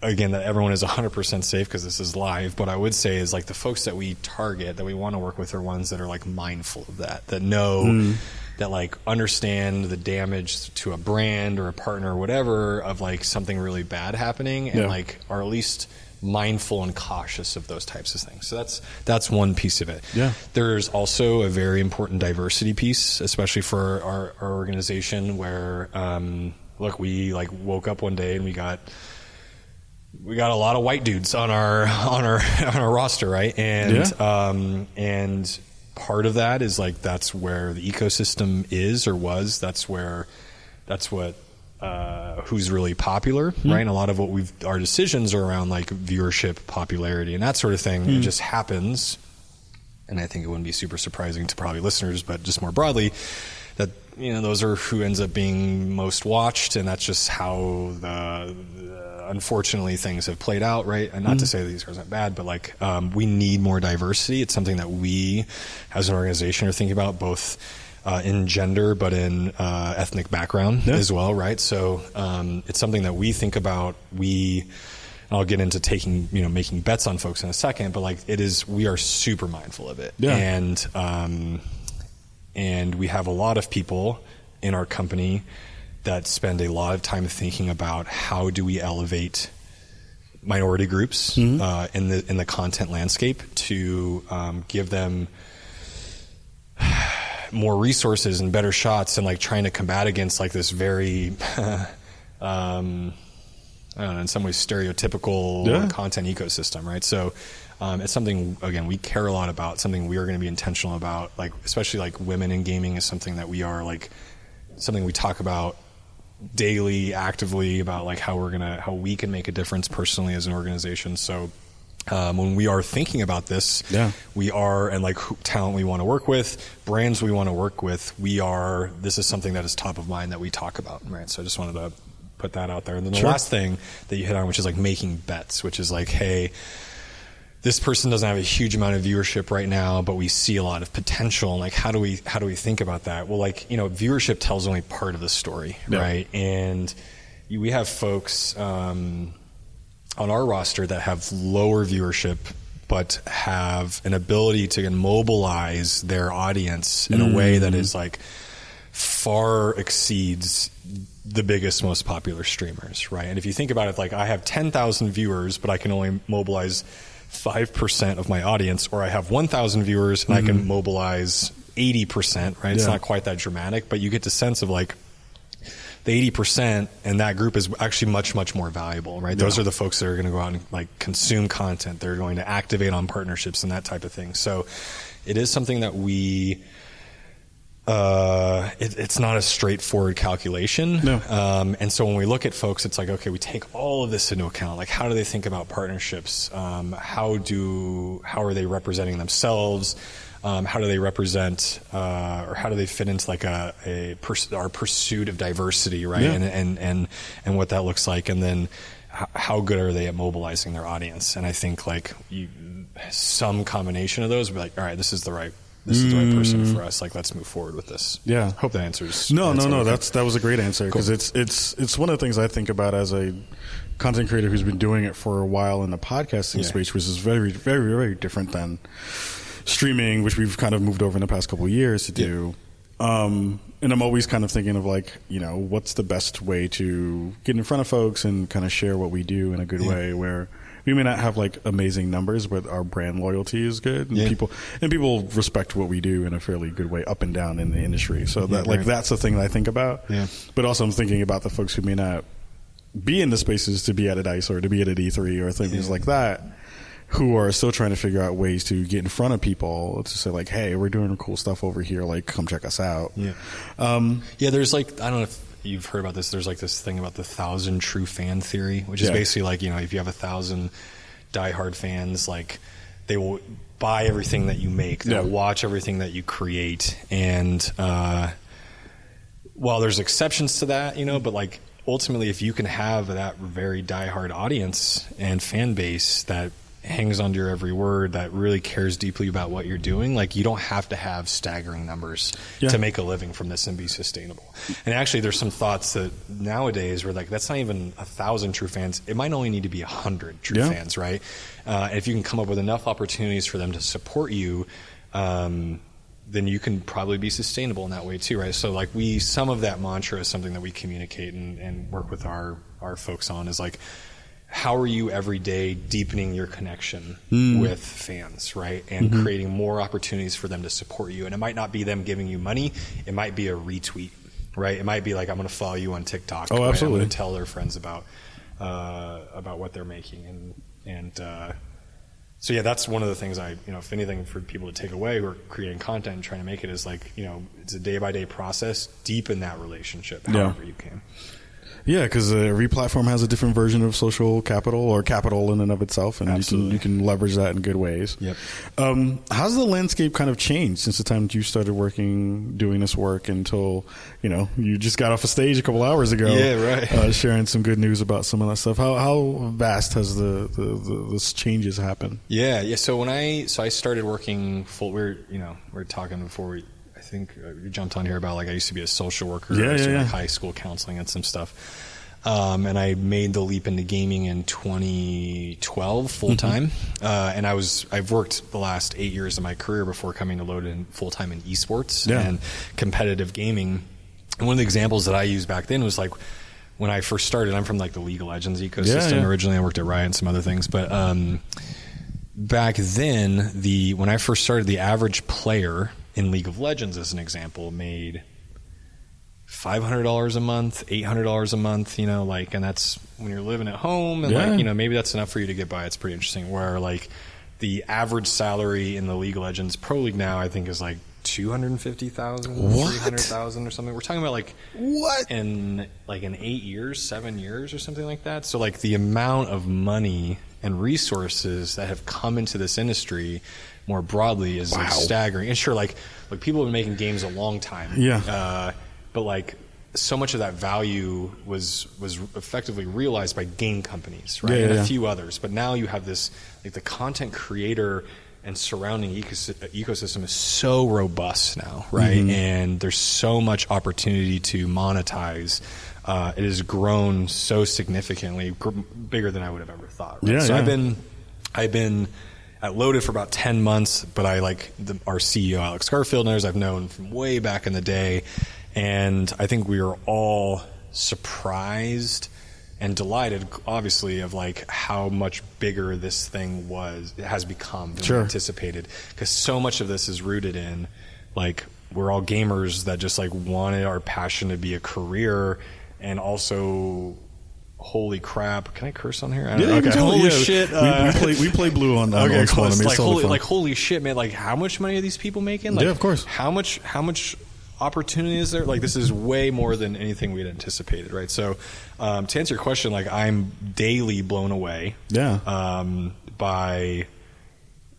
Again, that everyone is 100% safe because this is live, but I would say is like the folks that we target, that we want to work with, are ones that are like mindful of that know that like understand the damage to a brand or a partner or whatever of like something really bad happening, and like are at least mindful and cautious of those types of things. So that's one piece of it. Yeah. There's also a very important diversity piece, especially for our organization, where look, we like woke up one day and we got a lot of white dudes on our roster, right? And and part of that is like that's where the ecosystem is or was. That's what who's really popular, right? And a lot of what our decisions are around like viewership, popularity, and that sort of thing. It just happens, and I think it wouldn't be super surprising to probably listeners, but just more broadly, that those are who ends up being most watched, and that's just how unfortunately things have played out, right? And not to say that these guys aren't bad, but like we need more diversity. It's something that we as an organization are thinking about, both in gender but in ethnic background as well, right? So it's something that we think about. I'll get into making bets on folks in a second, but like we are super mindful of it. And we have a lot of people in our company that spend a lot of time thinking about how do we elevate minority groups in the content landscape to give them more resources and better shots, and like trying to combat against like this very I don't know, in some ways stereotypical content ecosystem, right? So it's something, again, we care a lot about, something we are going to be intentional about, like especially like women in gaming is something that we are like something we talk about daily, actively, about like how we can make a difference personally as an organization. So when we are thinking about this, we are, and like talent we want to work with, brands we want to work with, this is something that is top of mind that we talk about, right? So I just wanted to put that out there. And then the last thing that you hit on, which is like making bets, which is like, hey, this person doesn't have a huge amount of viewership right now, but we see a lot of potential. Like, how do we think about that? Well, like, viewership tells only part of the story, right? And we have folks on our roster that have lower viewership, but have an ability to mobilize their audience in a way that is like far exceeds the biggest, most popular streamers, right? And if you think about it, like I have 10,000 viewers, but I can only mobilize 5% of my audience, or I have 1,000 viewers and I can mobilize 80%, right? It's not quite that dramatic, but you get the sense of like the 80% and that group is actually much, much more valuable, right? Those are the folks that are going to go out and like consume content. They're going to activate on partnerships and that type of thing. So it is something that we, it's not a straightforward calculation. And so when we look at folks, it's like, okay, we take all of this into account. Like, how do they think about partnerships? How are they representing themselves? How do they represent, or how do they fit into like our pursuit of diversity, right? And what that looks like. And then how good are they at mobilizing their audience? And I think like some combination of those would be like, all right, this is the right person for us. Like, let's move forward with this. Yeah. Hope that answers. No. That was a great answer, because it's one of the things I think about as a content creator who's been doing it for a while in the podcasting space, which is very, very, very different than streaming, which we've kind of moved over in the past couple of years to do. And I'm always kind of thinking of like, what's the best way to get in front of folks and kind of share what we do in a good way, where we may not have like amazing numbers, but our brand loyalty is good, and people respect what we do in a fairly good way up and down in the industry. So that's the thing that I think about. But also I'm thinking about the folks who may not be in the spaces to be at a DICE or to be at an E3 or things like that, who are still trying to figure out ways to get in front of people to say like, hey, we're doing cool stuff over here, like come check us out. There's like, I don't know if you've heard about this, there's like this thing about the 1,000 true fan theory, which is basically like, if you have 1,000 diehard fans, like they will buy everything that you make, they'll watch everything that you create, and while there's exceptions to that, but like ultimately, if you can have that very diehard audience and fan base that hangs onto your every word, that really cares deeply about what you're doing, like you don't have to have staggering numbers to make a living from this and be sustainable. And actually, there's some thoughts that nowadays were like, that's not even 1,000 true fans. It might only need to be 100 true fans, right? And if you can come up with enough opportunities for them to support you, then you can probably be sustainable in that way too, right? So like some of that mantra is something that we communicate and work with our folks on, is like, how are you every day deepening your connection with fans, right? And creating more opportunities for them to support you. And it might not be them giving you money. It might be a retweet, right? It might be like, I'm going to follow you on TikTok. Oh, right? absolutely. I'm going to tell their friends about what they're making. So yeah, that's one of the things if anything for people to take away who are creating content and trying to make it, is like, it's a day by day process. Deepen that relationship however you can. Yeah, because every platform has a different version of social capital or capital in and of itself, and you can leverage that in good ways. Yep. How's the landscape kind of changed since the time that you started doing this work until you just got off a stage a couple hours ago? Yeah, right. Sharing some good news about some of that stuff. How vast has the changes happened? Yeah. So I started working full. We were talking before I think you jumped on here about like I used to be a social worker, like high school counseling and some stuff, and I made the leap into gaming in 2012 full time, and I've worked the last 8 years of my career before coming to Loaded full time in esports and competitive gaming. And one of the examples that I used back then was like when I first started. I'm from like the League of Legends ecosystem originally. I worked at Riot and some other things, but back then when I first started, the average player in League of Legends, as an example, made $500 a month, $800 a month, and that's when you're living at home and maybe that's enough for you to get by. It's pretty interesting. Where like the average salary in the League of Legends Pro League now, I think, is like $250,000, $300,000 or something. We're talking about like in 8 years, 7 years or something like that. So like the amount of money and resources that have come into this industry more broadly is like staggering. And sure, like people have been making games a long time. But like so much of that value was effectively realized by game companies, right? And a few others. But now you have this, like the content creator and surrounding ecosystem is so robust now, right? And there's so much opportunity to monetize. It has grown so significantly, bigger than I would have ever thought. Right? I've been at Loaded for about 10 months, but I like our CEO, Alex Garfield, and others I've known from way back in the day. And I think we are all surprised and delighted, obviously, of like how much bigger this thing has become than we anticipated. Because so much of this is rooted in like we're all gamers that just like wanted our passion to be a career, and also, holy crap! Can I curse on here? I don't know. Okay. Holy shit! We play blue on close. Like holy shit, man! Like how much money are these people making? Like, of course. How much opportunity is there? Like this is way more than anything we had anticipated, right? So, to answer your question, like I'm daily blown away, by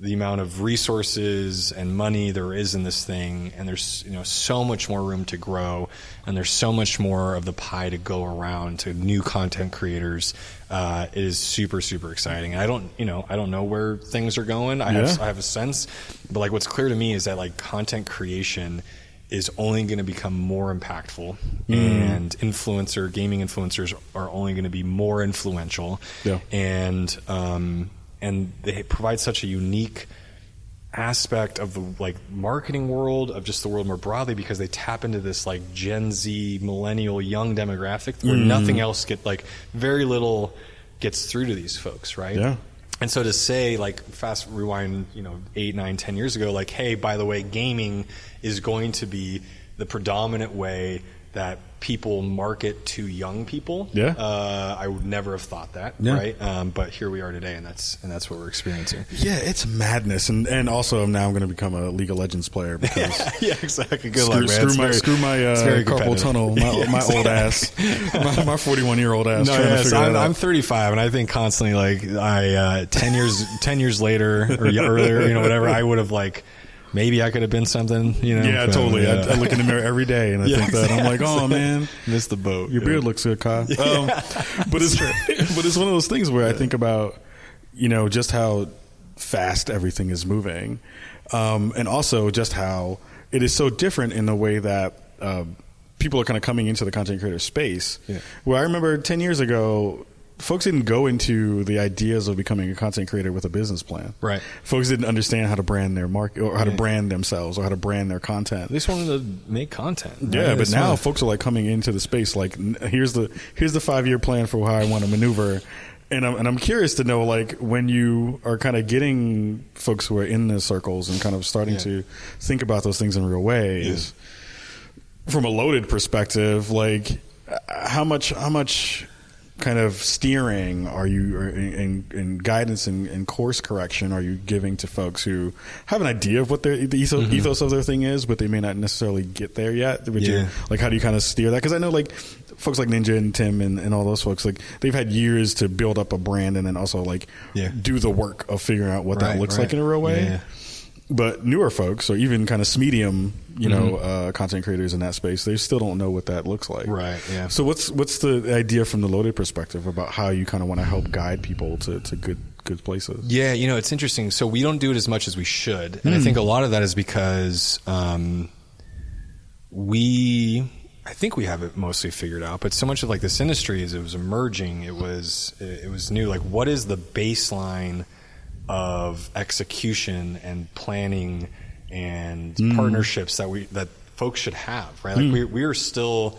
the amount of resources and money there is in this thing, and there's so much more room to grow, and there's so much more of the pie to go around to new content creators. It is super, super exciting. And I don't know where things are going. I have a sense, but like what's clear to me is that like content creation is only going to become more impactful, and gaming influencers are only going to be more influential, and they provide such a unique aspect of the like marketing world, of just the world more broadly, because they tap into this like Gen Z, millennial, young demographic where nothing else very little gets through to these folks, right? Yeah. And so to say, like, fast rewind, 8, 9, 10 years ago, like, hey, by the way, gaming is going to be the predominant way that people market to young people. I would never have thought that, right? But here we are today, and that's what we're experiencing. Yeah, it's madness, and also now I'm going to become a League of Legends player because exactly. Good luck, man. Screw my carpal tunnel, my old ass, my 41-year-old ass. I'm 35, and I think constantly like 10 years later or earlier, whatever, I would have like maybe I could have been something, you know. Yeah, but, totally. I look in the mirror every day and I think that. I'm like, oh man, missed the boat. Your beard looks good, Kyle. But it's one of those things where I think about, you know, just how fast everything is moving, and also just how it is so different in the way that people are kind of coming into the content creator space. Yeah. Well, I remember 10 years ago, folks didn't go into the ideas of becoming a content creator with a business plan. Right. Folks didn't understand how to brand their market or how to brand themselves or how to brand their content. They just wanted to make content. Right? Yeah, but now folks are like coming into the space like, here's the 5-year plan for how I want to maneuver. And I'm curious to know, like, when you are kind of getting folks who are in the circles and kind of starting to think about those things in real ways, from a loaded perspective, like, how much kind of steering are you and guidance and course correction are you giving to folks who have an idea of what the ethos of their thing is, but they may not necessarily get there yet? Like, how do you kind of steer that? Because I know, like, folks like Ninja and Tim and all those folks, like, they've had years to build up a brand and then also like do the work of figuring out what that looks like in a real way. Yeah. But newer folks, or even kind of medium, you know, content creators in that space, they still don't know what that looks like. Right. Yeah. So what's the idea from the loaded perspective about how you kind of want to help guide people to good places? Yeah, you know, it's interesting. So we don't do it as much as we should, and I think a lot of that is because I think we have it mostly figured out, but so much of like this industry as it was emerging, it was new. Like, what is the baseline of execution and planning and partnerships that folks should have, right? Like we are still,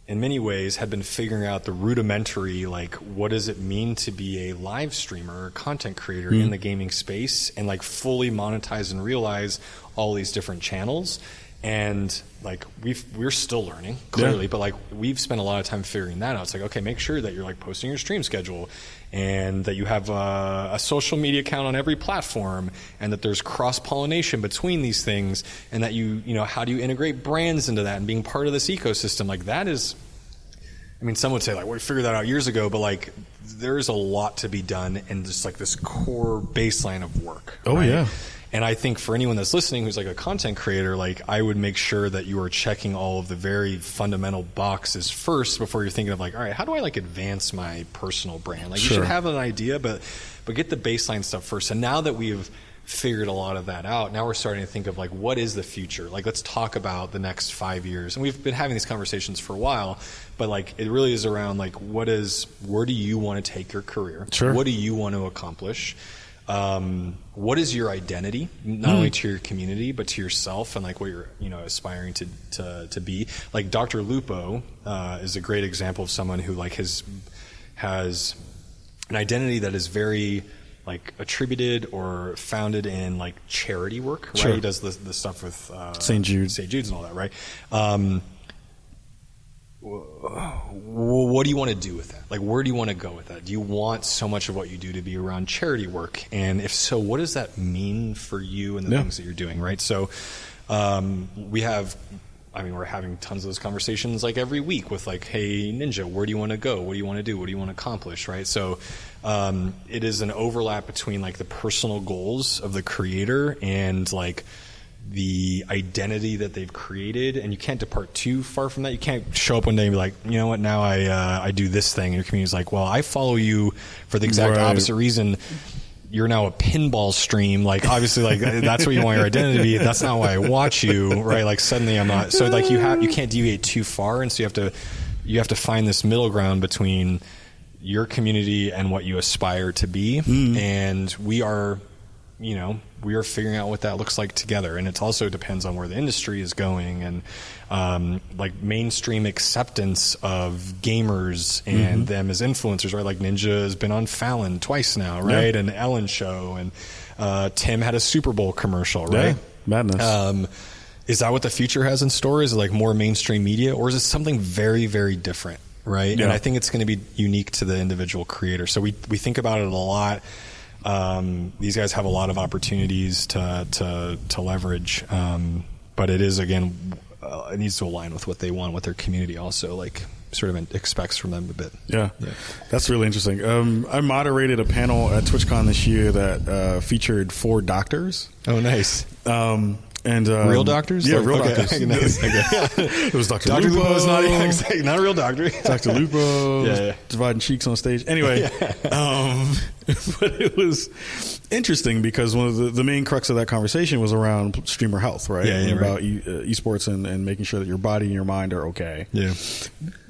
in many ways, had been figuring out the rudimentary, like, what does it mean to be a live streamer or content creator in the gaming space, and like fully monetize and realize all these different channels. And like we're still learning, clearly, but like we've spent a lot of time figuring that out. It's like, okay, make sure that you're like posting your stream schedule, and that you have a social media account on every platform, and that there's cross-pollination between these things, and that you know, how do you integrate brands into that and being part of this ecosystem? Like, that is, I mean, some would say like, we figured that out years ago, but like there's a lot to be done in just like this core baseline of work. Oh, right? Yeah. And I think for anyone that's listening who's like a content creator, like, I would make sure that you are checking all of the very fundamental boxes first before you're thinking of like, all right, how do I like advance my personal brand? Like, you should have an idea, but get the baseline stuff first. And now that we've figured a lot of that out, now we're starting to think of like, what is the future? Like, let's talk about the next 5 years. And we've been having these conversations for a while, but like, it really is around like, where do you want to take your career? Sure. What do you want to accomplish? What is your identity, not only to your community, but to yourself, and like what you're, you know, aspiring to be? Like, Dr. Lupo is a great example of someone who like has an identity that is very like attributed or founded in like charity work, right? He does the stuff with St. Jude's and all that, right? What do you want to do with that? Like, where do you want to go with that? Do you want so much of what you do to be around charity work? And if so, what does that mean for you and the things that you're doing, right? So we're having tons of those conversations like every week with like, hey, Ninja, where do you want to go? What do you want to do? What do you want to accomplish, right? So it is an overlap between like the personal goals of the creator and like the identity that they've created, and you can't depart too far from that. You can't show up one day and be like, you know what, now I do this thing, and your community's like, well, I follow you for the exact opposite reason. You're now a pinball stream. Like, obviously, like, that's what you want your identity to be. That's not why I watch you, right? Like, suddenly I'm not. So like, you can't deviate too far, and so you have to find this middle ground between your community and what you aspire to be. And we are figuring out what that looks like together. And it also depends on where the industry is going, and like mainstream acceptance of gamers and them as influencers, right? Like, Ninja has been on Fallon twice now, right? Yeah. And Ellen Show, and Tim had a Super Bowl commercial, right? Yeah. Madness. Is that what the future has in store? Is it like more mainstream media, or is it something very, very different, right? Yeah. And I think it's going to be unique to the individual creator. So we think about it a lot. These guys have a lot of opportunities to leverage, but it is, again, it needs to align with what they want, what their community also like sort of expects from them a bit. Yeah. That's really interesting. I moderated a panel at TwitchCon this year that featured 4 doctors. Oh, nice. And real doctors? Yeah, real doctors. Nice. It was Dr. Dr. Lupo. Lupo is not a real doctor. Dr. Lupo dividing cheeks on stage. Anyway, but it was interesting because one of the main crux of that conversation was around streamer health, right? About esports and making sure that your body and your mind are okay. Yeah.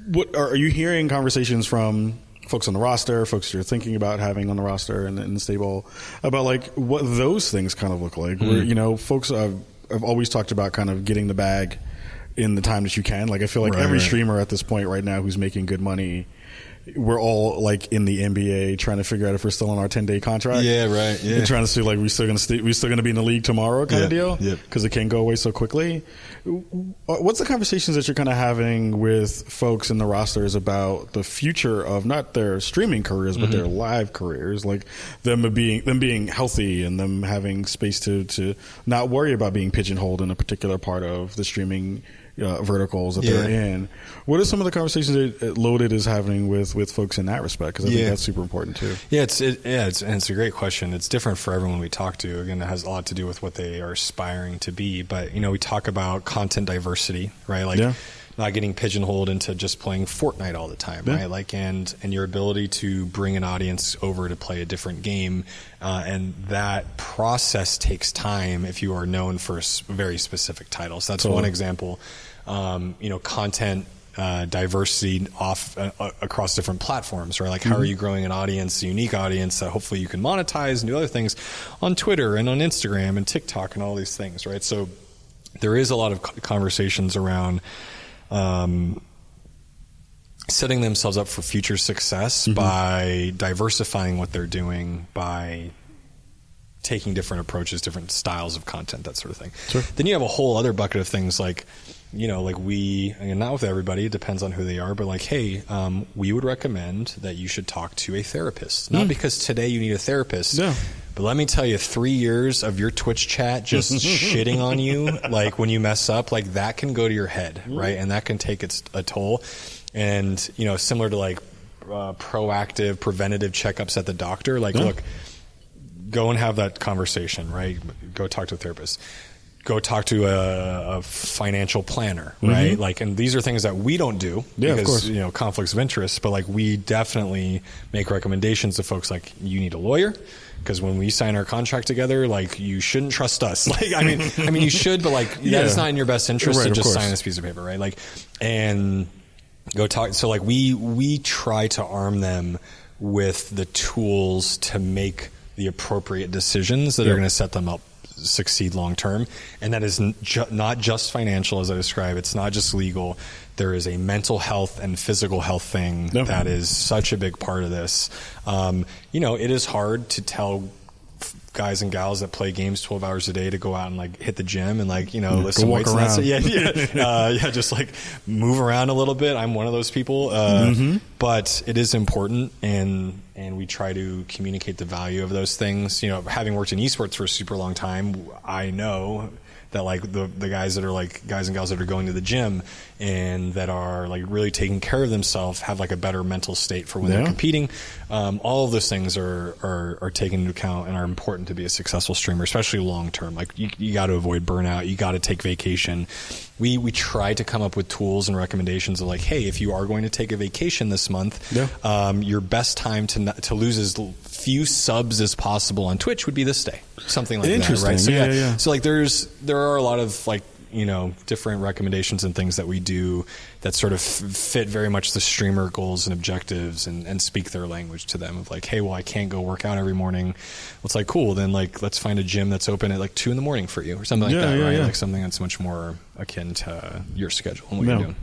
What are you hearing conversations from folks on the roster, folks you're thinking about having on the roster and in the stable about like what those things kind of look like? Where, you know, folks I've always talked about kind of getting the bag in the time that you can. Like I feel like every streamer at this point right now who's making good money, we're all like in the NBA trying to figure out if we're still on our 10-day contract. Yeah, right. Yeah, and trying to see like we're still going to be in the league tomorrow kind of deal. Because it can go away so quickly. What's the conversations that you're kind of having with folks in the rosters about the future of not their streaming careers but their live careers, like them being healthy and them having space to not worry about being pigeonholed in a particular part of the streaming verticals that they're in? What are some of the conversations that Loaded is having with folks in that respect? Because I think that's super important too. It's a great question. It's different for everyone we talk to. Again, it has a lot to do with what they are aspiring to be. But you know, we talk about content diversity, right? Like not getting pigeonholed into just playing Fortnite all the time, right? Like and your ability to bring an audience over to play a different game, and that process takes time if you are known for very specific titles. That's one example. You know, content diversity across different platforms, right? Like how are you growing an audience, a unique audience that hopefully you can monetize and do other things on Twitter and on Instagram and TikTok and all these things, right? So there is a lot of conversations around setting themselves up for future success by diversifying what they're doing, by taking different approaches, different styles of content, that sort of thing. Sure. Then you have a whole other bucket of things like, you know, like not with everybody, it depends on who they are, but like, hey, we would recommend that you should talk to a therapist. Not because today you need a therapist, but let me tell you, 3 years of your Twitch chat just shitting on you, like when you mess up, like that can go to your head, right? And that can take a toll. And, you know, similar to like proactive, preventative checkups at the doctor, like, look, go and have that conversation, right? Go talk to a therapist. Go talk to a financial planner, right? Like, and these are things that we don't do because, of course, you know, conflicts of interest, but like we definitely make recommendations to folks like you need a lawyer because when we sign our contract together, like you shouldn't trust us. Like, I mean, you should, but like that is not in your best interest to just sign this piece of paper, right? Like, and go talk. So like we try to arm them with the tools to make the appropriate decisions that are going to set them up succeed long term, and that is not just financial, as I described. It's not just legal. There is a mental health and physical health thing that is such a big part of this. You know, it is hard to tell guys and gals that play games 12 hours a day to go out and like hit the gym and like, you know, lift some weights around. Just like move around a little bit. I'm one of those people, but it is important, and we try to communicate the value of those things. You know, having worked in esports for a super long time, I know that like the guys that are like guys and gals that are going to the gym and that are like really taking care of themselves have like a better mental state for when they're competing. All of those things are taken into account and are important to be a successful streamer, especially long term. Like you got to avoid burnout. You got to take vacation. We try to come up with tools and recommendations of like, hey, if you are going to take a vacation this month, your best time to lose as few subs as possible on Twitch would be this day, something like that, right? So so like there are a lot of like, you know, different recommendations and things that we do that sort of fit very much the streamer goals and objectives and speak their language to them of like, hey, well, I can't go work out every morning. Well, it's like, cool, then like let's find a gym that's open at like 2 a.m. for you or something like that, right? Like something that's much more akin to your schedule and what you're doing.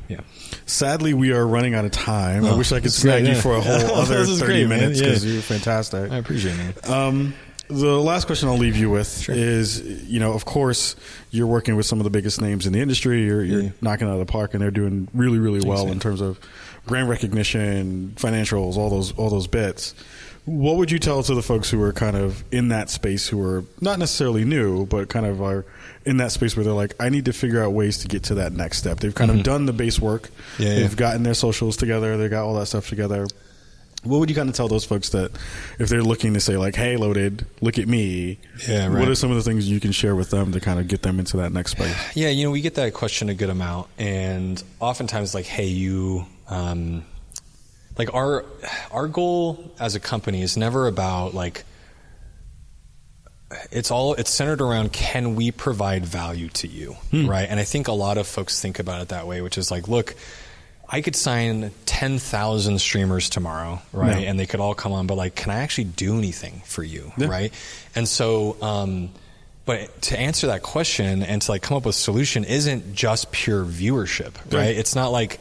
Sadly, we are running out of time. I wish I could snag you for a whole other 30 minutes because you're fantastic. I appreciate it. The last question I'll leave you with is, you know, of course, you're working with some of the biggest names in the industry. You're knocking it out of the park, and they're doing really, really well in terms of brand recognition, financials, all those bits. What would you tell to the folks who are kind of in that space, who are not necessarily new, but kind of are in that space where they're like, I need to figure out ways to get to that next step. They've kind of done the base work. They've gotten their socials together. They got all that stuff together. What would you kind of tell those folks that if they're looking to say like, hey, Loaded, look at me. Yeah, right. What are some of the things you can share with them to kind of get them into that next space? Yeah, we get that question a good amount. And oftentimes like, hey, you... like our goal as a company is never about like, it's centered around, can we provide value to you? Right. And I think a lot of folks think about it that way, which is like, look, I could sign 10,000 streamers tomorrow, right? And they could all come on, but like, can I actually do anything for you? Right. And so, but to answer that question and to like come up with a solution isn't just pure viewership, right? It's not like,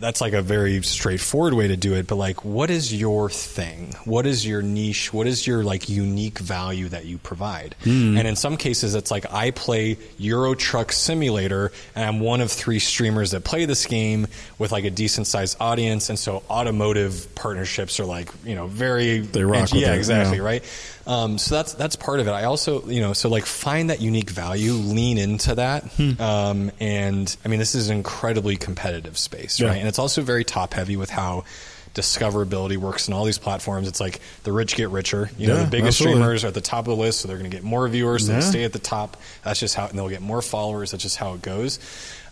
that's like a very straightforward way to do it, but like, what is your thing? What is your niche? What is your like unique value that you provide? And in some cases, it's like, I play Euro Truck Simulator and I'm one of 3 streamers that play this game with like a decent sized audience. And so automotive partnerships are like, very, they rock with yeah, it, exactly. Right. So that's part of it. I also, so like find that unique value, lean into that. And I mean, this is an incredibly competitive space, right? And it's also very top heavy with how discoverability works in all these platforms. It's like the rich get richer. The biggest streamers are at the top of the list, so they're going to get more viewers. So they stay at the top. That's just how, and they'll get more followers. That's just how it goes.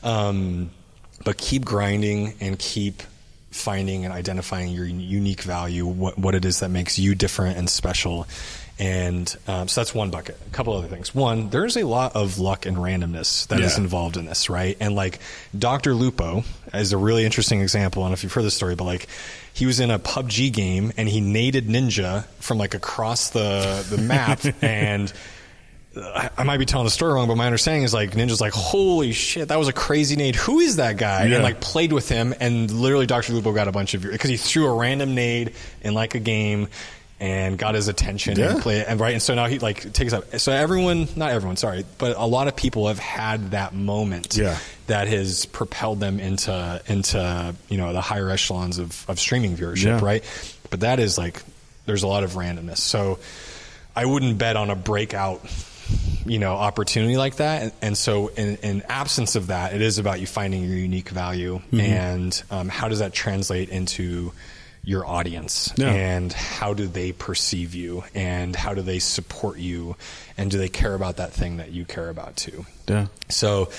But keep grinding and keep finding and identifying your unique value, what it is that makes you different and special. And so that's one bucket. A couple other things. One, there's a lot of luck and randomness that is involved in this, right? And like Dr. Lupo is a really interesting example. I don't know if you've heard this story, but like he was in a PUBG game and he naded Ninja from like across the map. And I might be telling the story wrong, but my understanding is like Ninja's like, holy shit, that was a crazy nade. Who is that guy? And like played with him, and literally Dr. Lupo got a bunch of viewers because he threw a random nade in like a game and got his attention and played, and right. And so now he like takes up. So not everyone, sorry, but a lot of people have had that moment that has propelled them into the higher echelons of streaming viewership, right? But that is like, there's a lot of randomness. So I wouldn't bet on a breakout opportunity like that. And so in absence of that, it is about you finding your unique value and how does that translate into your audience and how do they perceive you and how do they support you and do they care about that thing that you care about too? So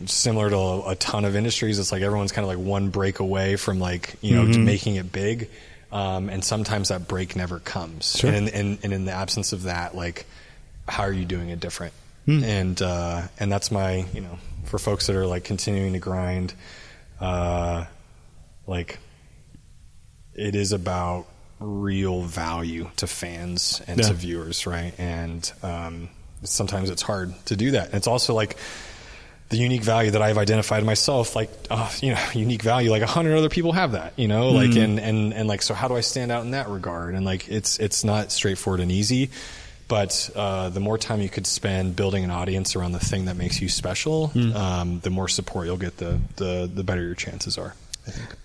similar to a ton of industries, it's like everyone's kind of like one break away from like, making it big. And sometimes that break never comes. And in the absence of that, like, how are you doing it different? And that's my, for folks that are like continuing to grind, like it is about real value to fans and to viewers. Right. And, sometimes it's hard to do that. And it's also like, the unique value that I've identified myself, like, unique value, like 100 other people have that, like, and like, so how do I stand out in that regard? And like, it's not straightforward and easy, but, the more time you could spend building an audience around the thing that makes you special, the more support you'll get, the better your chances are.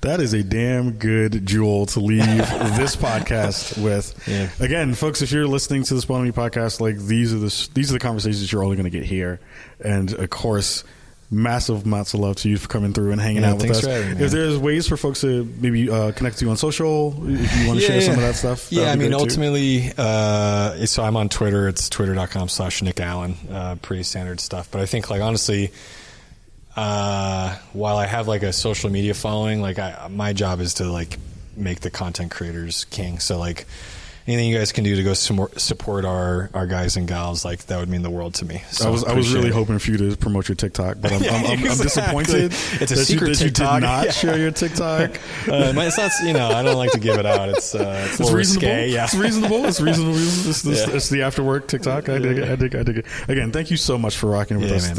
That is a damn good jewel to leave this podcast with. Again, folks, if you're listening to the Spawn Me podcast, like these are the conversations you're only going to get here. And of course, massive amounts of love to you for coming through and hanging out with us. If there's ways for folks to maybe connect to you on social, if you want to share some of that stuff. Yeah, I mean, ultimately, so I'm on Twitter. It's twitter.com/Nick Allen. Pretty standard stuff. But I think, like, honestly, while I have like a social media following, like my job is to like make the content creators king. So like anything you guys can do to go support our guys and gals, like that would mean the world to me. So I was really hoping for you to promote your TikTok, but I'm disappointed. It's a secret TikTok. You did not share your TikTok. It's not, I don't like to give it out. It's reasonable. Risque, It's reasonable. It's the after work TikTok. I dig it. Again, thank you so much for rocking with us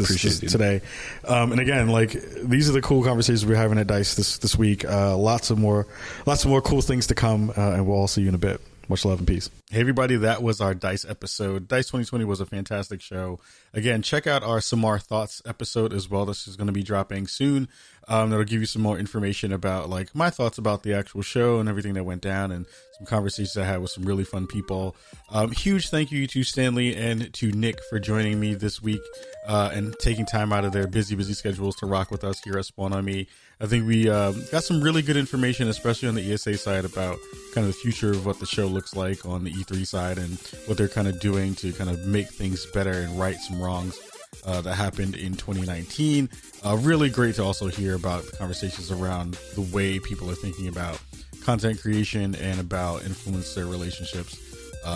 today. And again, like these are the cool conversations we're having at DICE this week. Lots of more cool things to come, and we'll all see you in a bit. Much love and peace. Hey, everybody. That was our DICE episode. DICE 2020 was a fantastic show. Again, check out our Samar Thoughts episode as well. This is going to be dropping soon. that'll give you some more information about like my thoughts about the actual show and everything that went down, and some conversations I had with some really fun people. Huge thank you to Stanley and to Nick for joining me this week and taking time out of their busy schedules to rock with us here at Spawn on Me. I think we got some really good information, especially on the ESA side, about kind of the future of what the show looks like on the E3 side and what they're kind of doing to kind of make things better and right some wrongs that happened in 2019. Really great to also hear about the conversations around the way people are thinking about content creation and about influencer relationships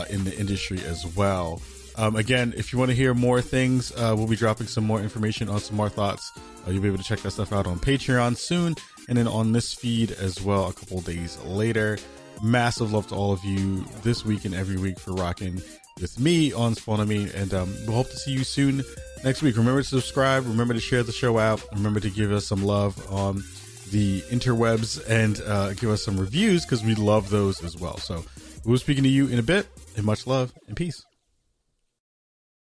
in the industry as well. Again, if you want to hear more things, we'll be dropping some more information on some more thoughts. You'll be able to check that stuff out on Patreon soon, and then on this feed as well a couple days later. Massive love to all of you this week and every week for rocking with me on Spawn on Me, and we'll hope to see you soon next week. Remember to subscribe, remember to share the show out, remember to give us some love on the interwebs, and give us some reviews because we love those as well. So we'll be speaking to you in a bit, and much love and peace.